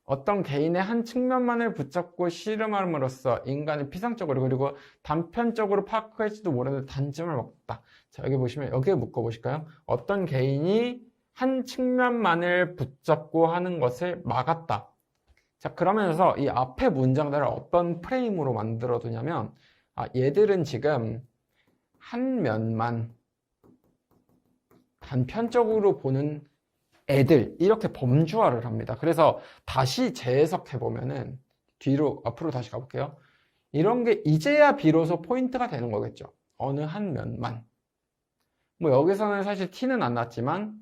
어떤 개인의 한 측면만을 붙잡고 씨름함으로써 인간을 피상적으로 그리고 단편적으로 파악할지도 모르는 단점을 막다. 자, 여기 보시면 여기에 묶어보실까요? 어떤 개인이 한 측면만을 붙잡고 하는 것을 막았다. 자, 그러면서 이 앞에 문장들을 어떤 프레임으로 만들어 두냐면 얘들은 지금 한 면만 단편적으로 보는 애들 이렇게 범주화를 합니다. 그래서 다시 재해석해 보면은 앞으로 다시 가볼게요. 이런 게 이제야 비로소 포인트가 되는 거겠죠. 어느 한 면만. 여기서는 사실 티는 안 났지만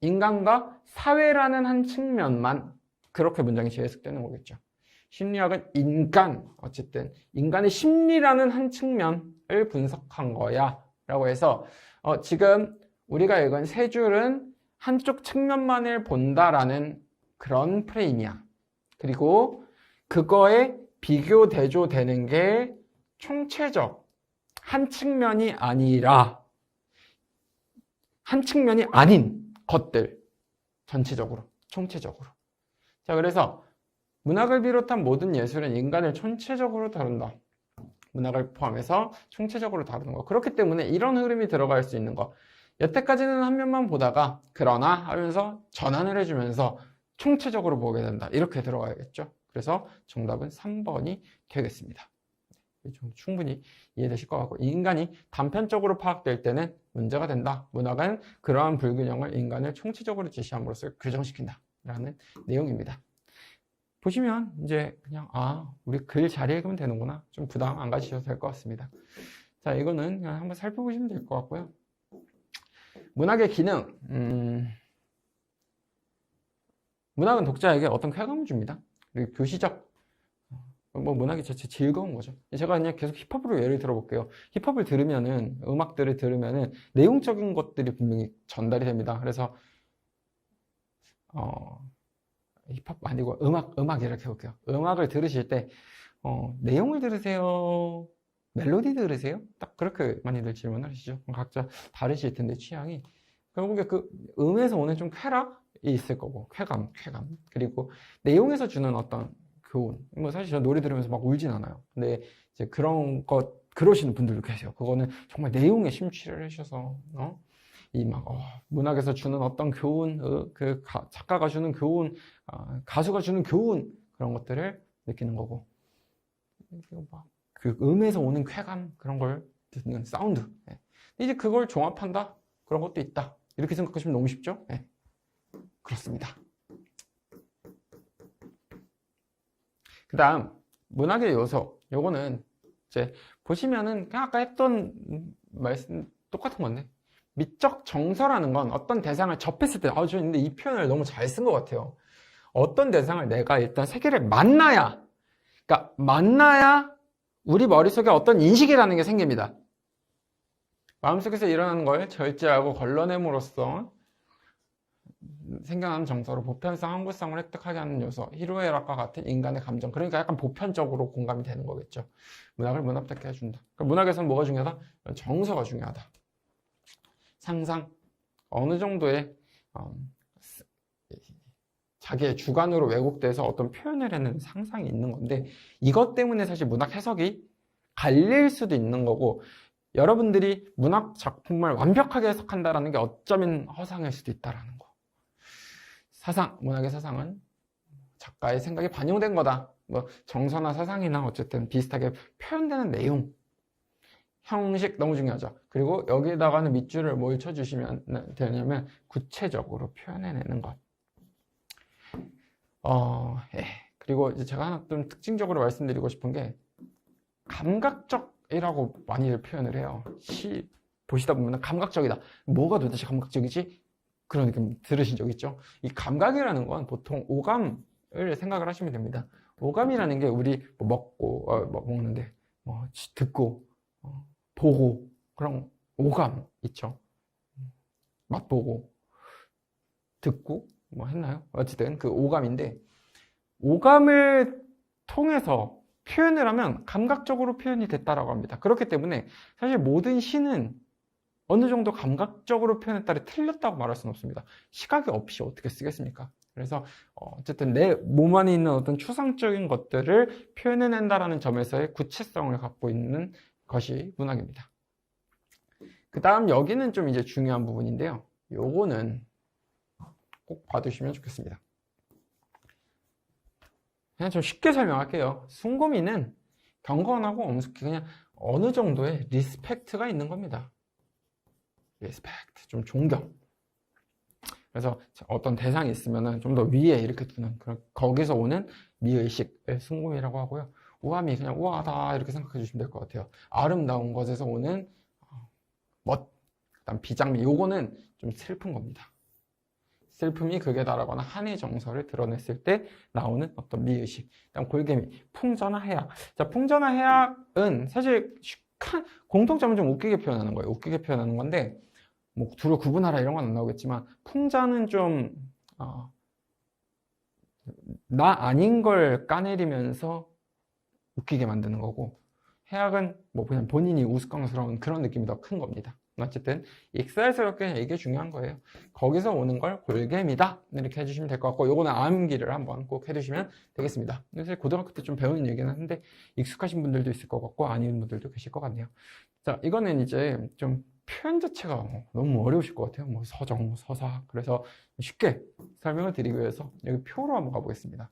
인간과 사회라는 한 측면만 그렇게 문장이 재해석되는 거겠죠. 심리학은 어쨌든 인간의 심리라는 한 측면을 분석한 거야 라고 해서 지금 우리가 읽은 세 줄은 한쪽 측면만을 본다라는 그런 프레임이야. 그리고 그거에 비교 대조되는 게 총체적 한 측면이 아니라 한 측면이 아닌 것들 전체적으로 총체적으로. 자, 그래서 문학을 비롯한 모든 예술은 인간을 총체적으로 다룬다. 문학을 포함해서 총체적으로 다루는 거. 그렇기 때문에 이런 흐름이 들어갈 수 있는 거. 여태까지는 한 면만 보다가 그러나 하면서 전환을 해주면서 총체적으로 보게 된다. 이렇게 들어가야겠죠. 그래서 정답은 3번이 되겠습니다. 좀 충분히 이해되실 것 같고, 인간이 단편적으로 파악될 때는 문제가 된다. 문학은 그러한 불균형을 인간을 총체적으로 제시함으로써 규정시킨다 라는 내용입니다. 보시면 이제 그냥 우리 글 잘 읽으면 되는구나, 좀 부담 안 가지셔도 될 것 같습니다. 자, 이거는 그냥 한번 살펴보시면 될 것 같고요. 문학의 기능, 문학은 독자에게 어떤 쾌감을 줍니다. 그리고 교시적, 문학이 자체 즐거운 거죠. 제가 그냥 계속 힙합으로 예를 들어볼게요. 힙합을 들으면은, 음악들을 들으면은 내용적인 것들이 분명히 전달이 됩니다. 그래서 힙합 아니고 음악 이렇게 해볼게요. 음악을 들으실 때 내용을 들으세요, 멜로디 들으세요? 딱 그렇게 많이들 질문을 하시죠. 각자 다르실 텐데 취향이. 결국에 그 음에서 오는 좀 쾌락이 있을 거고, 쾌감. 그리고 내용에서 주는 어떤 교훈. 뭐 사실 저 노래 들으면서 막 울진 않아요. 근데 이제 그런 그러시는 분들도 계세요. 그거는 정말 내용에 심취를 하셔서 문학에서 주는 어떤 교훈, 작가가 주는 교훈, 가수가 주는 교훈, 그런 것들을 느끼는 거고, 그 음에서 오는 쾌감, 그런 걸 듣는 사운드. 이제 그걸 종합한다? 그런 것도 있다. 이렇게 생각하시면 너무 쉽죠? 네. 그렇습니다. 그 다음, 문학의 요소. 요거는 이제 보시면은 그냥 아까 했던 말씀 똑같은 건데, 미적 정서라는 건 어떤 대상을 접했을 때, 저 근데 이 표현을 너무 잘 쓴 것 같아요. 어떤 대상을 내가 일단 세계를 만나야 우리 머릿속에 어떤 인식이라는 게 생깁니다. 마음속에서 일어나는 걸 절제하고 걸러냄으로써 생겨나는 정서로 보편성, 항구성을 획득하게 하는 요소, 희로애락과 같은 인간의 감정, 그러니까 약간 보편적으로 공감이 되는 거겠죠. 문학을 문학답게 해준다. 그러니까 문학에서는 뭐가 중요하다? 정서가 중요하다. 상상, 어느 정도의 자기의 주관으로 왜곡돼서 어떤 표현을 해내는 상상이 있는 건데, 이것 때문에 사실 문학 해석이 갈릴 수도 있는 거고, 여러분들이 문학 작품을 완벽하게 해석한다는 게 어쩌면 허상일 수도 있다라는 거. 문학의 사상은 작가의 생각이 반영된 거다. 뭐 정서나 사상이나 어쨌든 비슷하게 표현되는 내용, 형식 너무 중요하죠. 그리고 여기에다가는 밑줄을 뭘 쳐주시면 되냐면 구체적으로 표현해내는 것. 그리고 이제 제가 하나 좀 특징적으로 말씀드리고 싶은 게, 감각적이라고 많이들 표현을 해요. 시 보시다 보면 감각적이다. 뭐가 도대체 감각적이지? 그런 느낌 들으신 적 있죠? 이 감각이라는 건 보통 오감을 생각을 하시면 됩니다. 오감이라는 게 우리 먹고, 먹는데, 듣고, 보고, 그런 오감 있죠? 맛보고, 듣고, 했나요? 어쨌든 그 오감인데, 오감을 통해서 표현을 하면 감각적으로 표현이 됐다라고 합니다. 그렇기 때문에 사실 모든 시는 어느 정도 감각적으로 표현에 따라 틀렸다고 말할 수는 없습니다. 시각이 없이 어떻게 쓰겠습니까? 그래서 어쨌든 내 몸 안에 있는 어떤 추상적인 것들을 표현해낸다라는 점에서의 구체성을 갖고 있는 것이 문학입니다. 그 다음 여기는 좀 이제 중요한 부분인데요. 요거는 꼭 봐두시면 좋겠습니다. 그냥 좀 쉽게 설명할게요. 숭고미는 경건하고 엄숙히 그냥 어느 정도의 리스펙트가 있는 겁니다. 리스펙트, 좀 존경. 그래서 어떤 대상이 있으면 좀 더 위에 이렇게 두는, 거기서 오는 미의식을 숭고미라고 하고요. 우함이 그냥 우아하다 이렇게 생각해 주시면 될 것 같아요. 아름다운 것에서 오는 멋, 그다음 비장미, 요거는 좀 슬픈 겁니다. 슬픔이 극에 달하거나 한의 정서를 드러냈을 때 나오는 어떤 미의식. 그다음 골개미, 풍자나 해악. 자, 풍자나 해악은 사실 공통점은 좀 웃기게 표현하는 거예요. 웃기게 표현하는 건데, 뭐 둘을 구분하라 이런 건 안 나오겠지만, 풍자는 좀 나 아닌 걸 까내리면서 웃기게 만드는 거고, 해악은 뭐 그냥 본인이 우스꽝스러운 그런 느낌이 더 큰 겁니다. 어쨌든 익살스럽게 이게 중요한 거예요. 거기서 오는 걸 골개미다 이렇게 해주시면 될 것 같고, 요거는 암기를 한번 꼭 해주시면 되겠습니다. 사실 고등학교 때 좀 배우는 얘기는 한데 익숙하신 분들도 있을 것 같고 아닌 분들도 계실 것 같네요. 자, 이거는 이제 좀 표현 자체가 너무 어려우실 것 같아요. 뭐 서정, 서사. 그래서 쉽게 설명을 드리기 위해서 여기 표로 한번 가보겠습니다.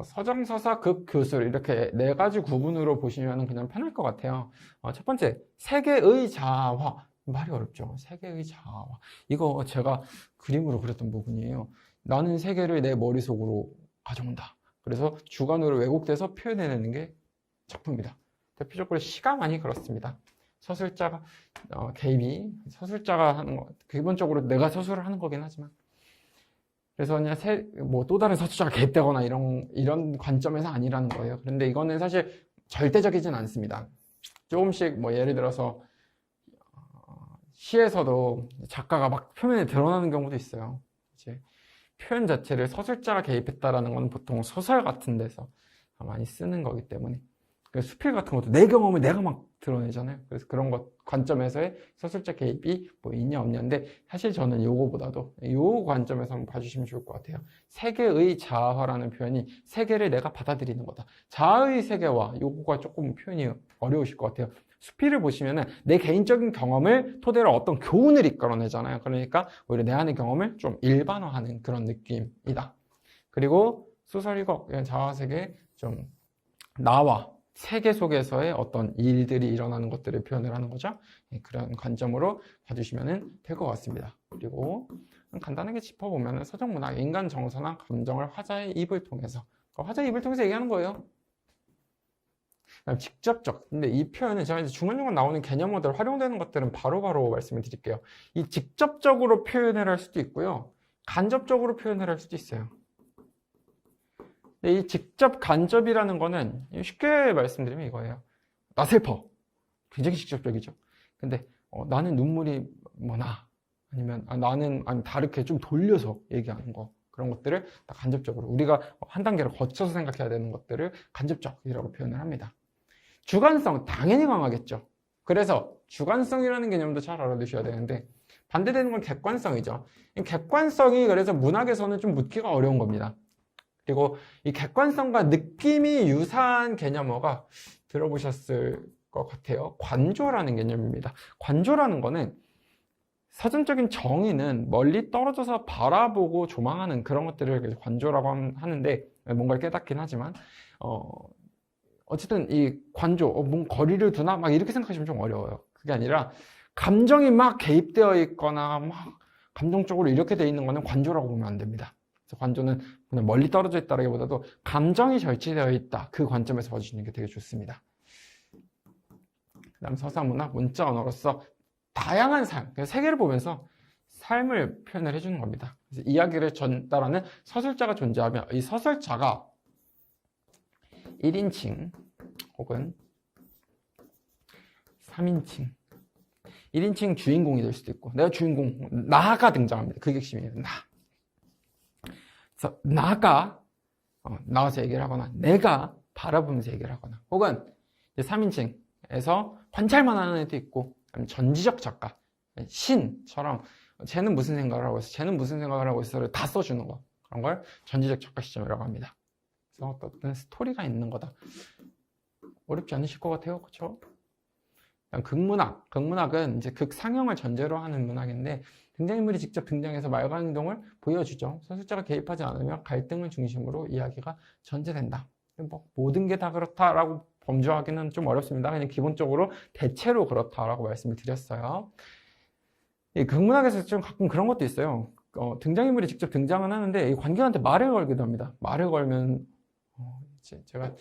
서정서사, 극교술 이렇게 네 가지 구분으로 보시면 그냥 편할 것 같아요. 첫 번째, 세계의 자아화. 말이 어렵죠. 세계의 자아화. 이거 제가 그림으로 그렸던 부분이에요. 나는 세계를 내 머릿속으로 가져온다. 그래서 주관으로 왜곡돼서 표현해내는 게 작품이다. 대표적으로 시가만이 그렇습니다. 서술자가 개입이 서술자가 하는 거 기본적으로 내가 서술을 하는 거긴 하지만 그래서 그냥 또 다른 서술자가 개입되거나 이런 관점에서 아니라는 거예요. 그런데 이거는 사실 절대적이진 않습니다. 조금씩 예를 들어서 시에서도 작가가 막 표면에 드러나는 경우도 있어요. 이제 표현 자체를 서술자가 개입했다라는 건 보통 소설 같은 데서 많이 쓰는 거기 때문에 수필 같은 것도 내 경험을 내가 막 드러내잖아요. 그래서 그런 것 관점에서의 서술자 개입이 있냐 없냐인데 사실 저는 요거보다도 요 관점에서 한번 봐주시면 좋을 것 같아요. 세계의 자아화라는 표현이 세계를 내가 받아들이는 거다. 자아의 세계화 요거가 조금 표현이 어려우실 것 같아요. 수필을 보시면은 내 개인적인 경험을 토대로 어떤 교훈을 이끌어내잖아요. 그러니까 오히려 내 안의 경험을 좀 일반화하는 그런 느낌이다. 그리고 소설이고 자아세계 좀 나와 세계 속에서의 어떤 일들이 일어나는 것들을 표현을 하는 거죠. 그런 관점으로 봐주시면 될 것 같습니다. 그리고 간단하게 짚어보면 서정문학, 인간 정서나 감정을 화자의 입을 통해서 화자의 입을 통해서 얘기하는 거예요. 직접적. 근데 이 표현은 제가 이제 중간중간 나오는 개념어들 활용되는 것들은 바로바로 말씀을 드릴게요. 이 직접적으로 표현을 할 수도 있고요. 간접적으로 표현을 할 수도 있어요. 이 직접 간접이라는 거는 쉽게 말씀드리면 이거예요. 나 슬퍼. 굉장히 직접적이죠. 근데 나는 눈물이 나. 아니면 나는 다르게 좀 돌려서 얘기하는 거. 그런 것들을 다 간접적으로 우리가 한 단계를 거쳐서 생각해야 되는 것들을 간접적이라고 표현을 합니다. 주관성 당연히 강하겠죠. 그래서 주관성이라는 개념도 잘 알아두셔야 되는데 반대되는 건 객관성이죠. 이 객관성이 그래서 문학에서는 좀 묻기가 어려운 겁니다. 그리고 이 객관성과 느낌이 유사한 개념어가 들어보셨을 것 같아요. 관조라는 개념입니다. 관조라는 거는 사전적인 정의는 멀리 떨어져서 바라보고 조망하는 그런 것들을 관조라고 하는데 뭔가를 깨닫긴 하지만 어쨌든 이 관조, 뭔 거리를 두나 막 이렇게 생각하시면 좀 어려워요. 그게 아니라 감정이 막 개입되어 있거나 막 감정적으로 이렇게 되어 있는 거는 관조라고 보면 안 됩니다. 그래서 관조는 그냥 멀리 떨어져 있다라기보다도 감정이 절제되어 있다. 그 관점에서 봐주시는 게 되게 좋습니다. 그다음 서사문학, 문자 언어로서 다양한 삶, 세계를 보면서 삶을 표현을 해주는 겁니다. 그래서 이야기를 전달하는 서술자가 존재하면 이 서술자가 1인칭 혹은 3인칭 1인칭 주인공이 될 수도 있고 내가 주인공, 나가 등장합니다. 그게 핵심이에요. 나. 그래서 나가 나와서 얘기를 하거나 내가 바라보면서 얘기를 하거나 혹은 3인칭에서 관찰만 하는 애도 있고 전지적 작가, 신처럼 쟤는 무슨 생각을 하고 있어, 쟤는 무슨 생각을 하고 있어를 다 써주는 거, 그런 걸 전지적 작가 시점이라고 합니다. 그래서 어떤 스토리가 있는 거다. 어렵지 않으실 것 같아요, 그렇죠? 극문학은 이제 극상형을 전제로 하는 문학인데 등장인물이 직접 등장해서 말과 행동을 보여주죠. 서술자가 개입하지 않으면 갈등을 중심으로 이야기가 전제된다. 모든 게 다 그렇다라고 범주하기는 좀 어렵습니다. 그냥 기본적으로 대체로 그렇다라고 말씀을 드렸어요. 이 극문학에서 좀 가끔 그런 것도 있어요. 등장인물이 직접 등장은 하는데 이 관객한테 말을 걸기도 합니다. 말을 걸면 제가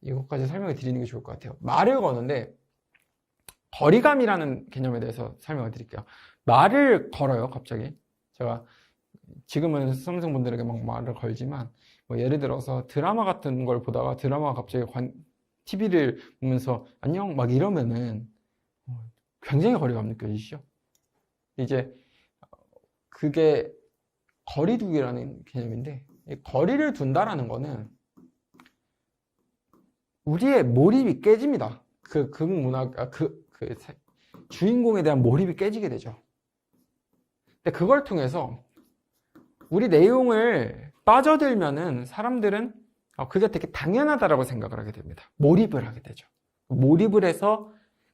이것까지 설명을 드리는 게 좋을 것 같아요. 말을 거는데 거리감이라는 개념에 대해서 설명을 드릴게요. 말을 걸어요, 갑자기. 제가 지금은 수험생분들에게 막 말을 걸지만 예를 들어서 드라마 같은 걸 보다가 드라마가 갑자기 TV를 보면서 안녕 막 이러면은 굉장히 거리감 느껴지시죠? 이제 그게 거리두기라는 개념인데 거리를 둔다라는 거는 우리의 몰입이 깨집니다. 그 주인공에 대한 몰입이 깨지게 되죠. 근데 그걸 통해서 우리 내용을 빠져들면은 사람들은 그게 되게 당연하다라고 생각을 하게 됩니다. 몰입을 하게 되죠. 몰입을 해서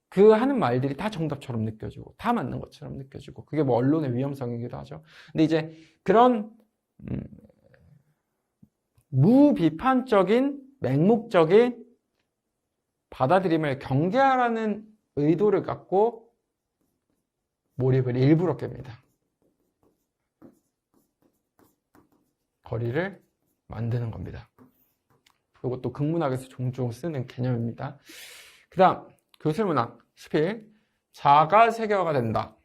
그 하는 말들이 다 정답처럼 느껴지고 다 맞는 것처럼 느껴지고 그게 언론의 위험성이기도 하죠. 근데 이제 그런 무비판적인 맹목적인 받아들임을 경계하라는 의도를 갖고 몰입을 일부러 깹니다. 거리를 만드는 겁니다. 이것도 극문학에서 종종 쓰는 개념입니다. 그 다음 교실문학 11 자가 세계화가 된다.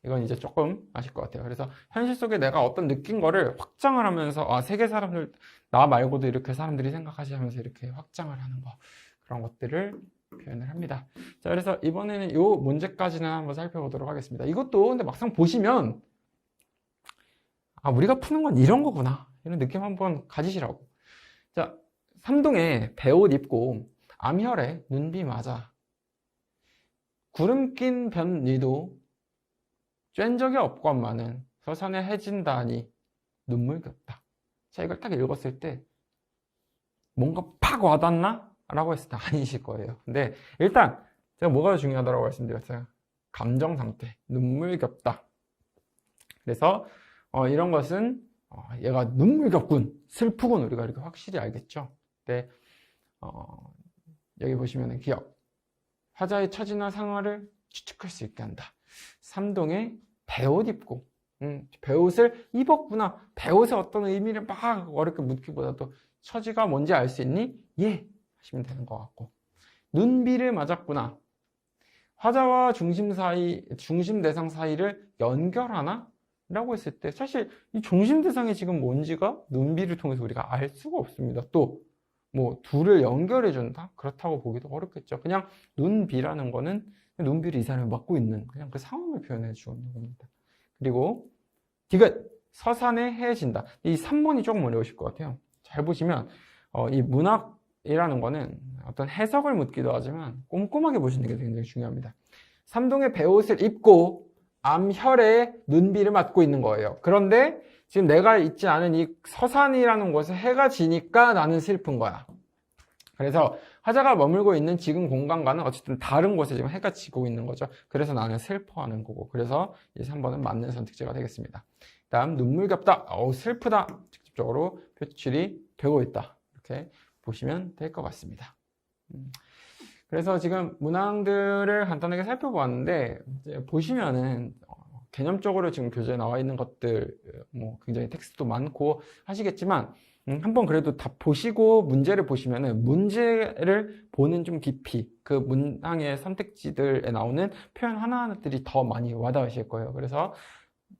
이건 이제 조금 아실 것 같아요. 그래서 현실 속에 내가 어떤 느낀 거를 확장을 하면서 세계 사람들 나 말고도 이렇게 사람들이 생각하지 하면서 이렇게 확장을 하는 거, 그런 것들을 표현을 합니다. 자, 그래서 이번에는 이 문제까지는 한번 살펴보도록 하겠습니다. 이것도 근데 막상 보시면 우리가 푸는 건 이런 거구나, 이런 느낌 한번 가지시라고. 자, 삼동에 배옷 입고 암혈에 눈비 맞아 구름 낀 변리도 쬐은 적이 없건만은 서산에 해진다니 눈물겹다. 자, 이걸 딱 읽었을 때 뭔가 팍 와닿나? 라고 했을 때 아니실 거예요. 근데 일단 제가 뭐가 중요하다고 말씀드렸어요. 감정 상태, 눈물겹다. 그래서 이런 것은 얘가 눈물겹군, 슬프군, 우리가 이렇게 확실히 알겠죠. 근데 여기 보시면 기억, 화자의 처지나 상황을 추측할 수 있게 한다. 삼동에 배옷 입고, 배옷을 입었구나, 배옷의 어떤 의미를 막 어렵게 묻기보다도 처지가 뭔지 알 수 있니? 예! 하시면 되는 것 같고, 눈비를 맞았구나, 화자와 중심 대상 사이를 연결하나? 라고 했을 때 사실 이 중심 대상이 지금 뭔지가 눈비를 통해서 우리가 알 수가 없습니다. 또 뭐 둘을 연결해 준다? 그렇다고 보기도 어렵겠죠. 그냥 눈비라는 거는 눈비를 이 사람이 맡고 있는 그냥 그 상황을 표현해 주는 겁니다. 그리고 디귿, 서산에 해진다. 이 3번이 조금 어려우실 것 같아요. 잘 보시면 이 문학이라는 거는 어떤 해석을 묻기도 하지만 꼼꼼하게 보시는 게 굉장히 중요합니다. 삼동의 배옷을 입고 암혈에 눈비를 맞고 있는 거예요. 그런데 지금 내가 있지 않은 이 서산이라는 곳에 해가 지니까 나는 슬픈 거야. 그래서 화자가 머물고 있는 지금 공간과는 어쨌든 다른 곳에 지금 해가 지고 있는 거죠. 그래서 나는 슬퍼하는 거고. 그래서 이 3번은 맞는 선택지가 되겠습니다. 다음 눈물겹다, 슬프다, 직접적으로 표출이 되고 있다. 이렇게 보시면 될 것 같습니다. 그래서 지금 문항들을 간단하게 살펴보았는데, 이제 보시면은 개념적으로 지금 교재에 나와 있는 것들 굉장히 텍스트도 많고 하시겠지만 한번 그래도 다 보시고 문제를 보시면은 문제를 보는 좀 깊이 그 문항의 선택지들에 나오는 표현 하나하나들이 더 많이 와닿으실 거예요. 그래서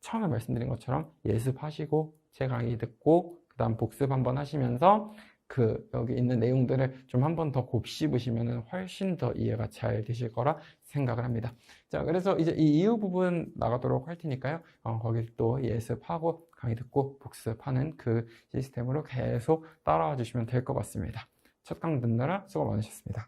처음에 말씀드린 것처럼 예습하시고 제 강의 듣고 그 다음 복습 한번 하시면서 여기 있는 내용들을 좀 한 번 더 곱씹으시면 훨씬 더 이해가 잘 되실 거라 생각을 합니다. 자, 그래서 이제 이 이후 부분 나가도록 할 테니까요. 거기를 또 예습하고 강의 듣고 복습하는 그 시스템으로 계속 따라와 주시면 될 것 같습니다. 첫 강의 듣느라 수고 많으셨습니다.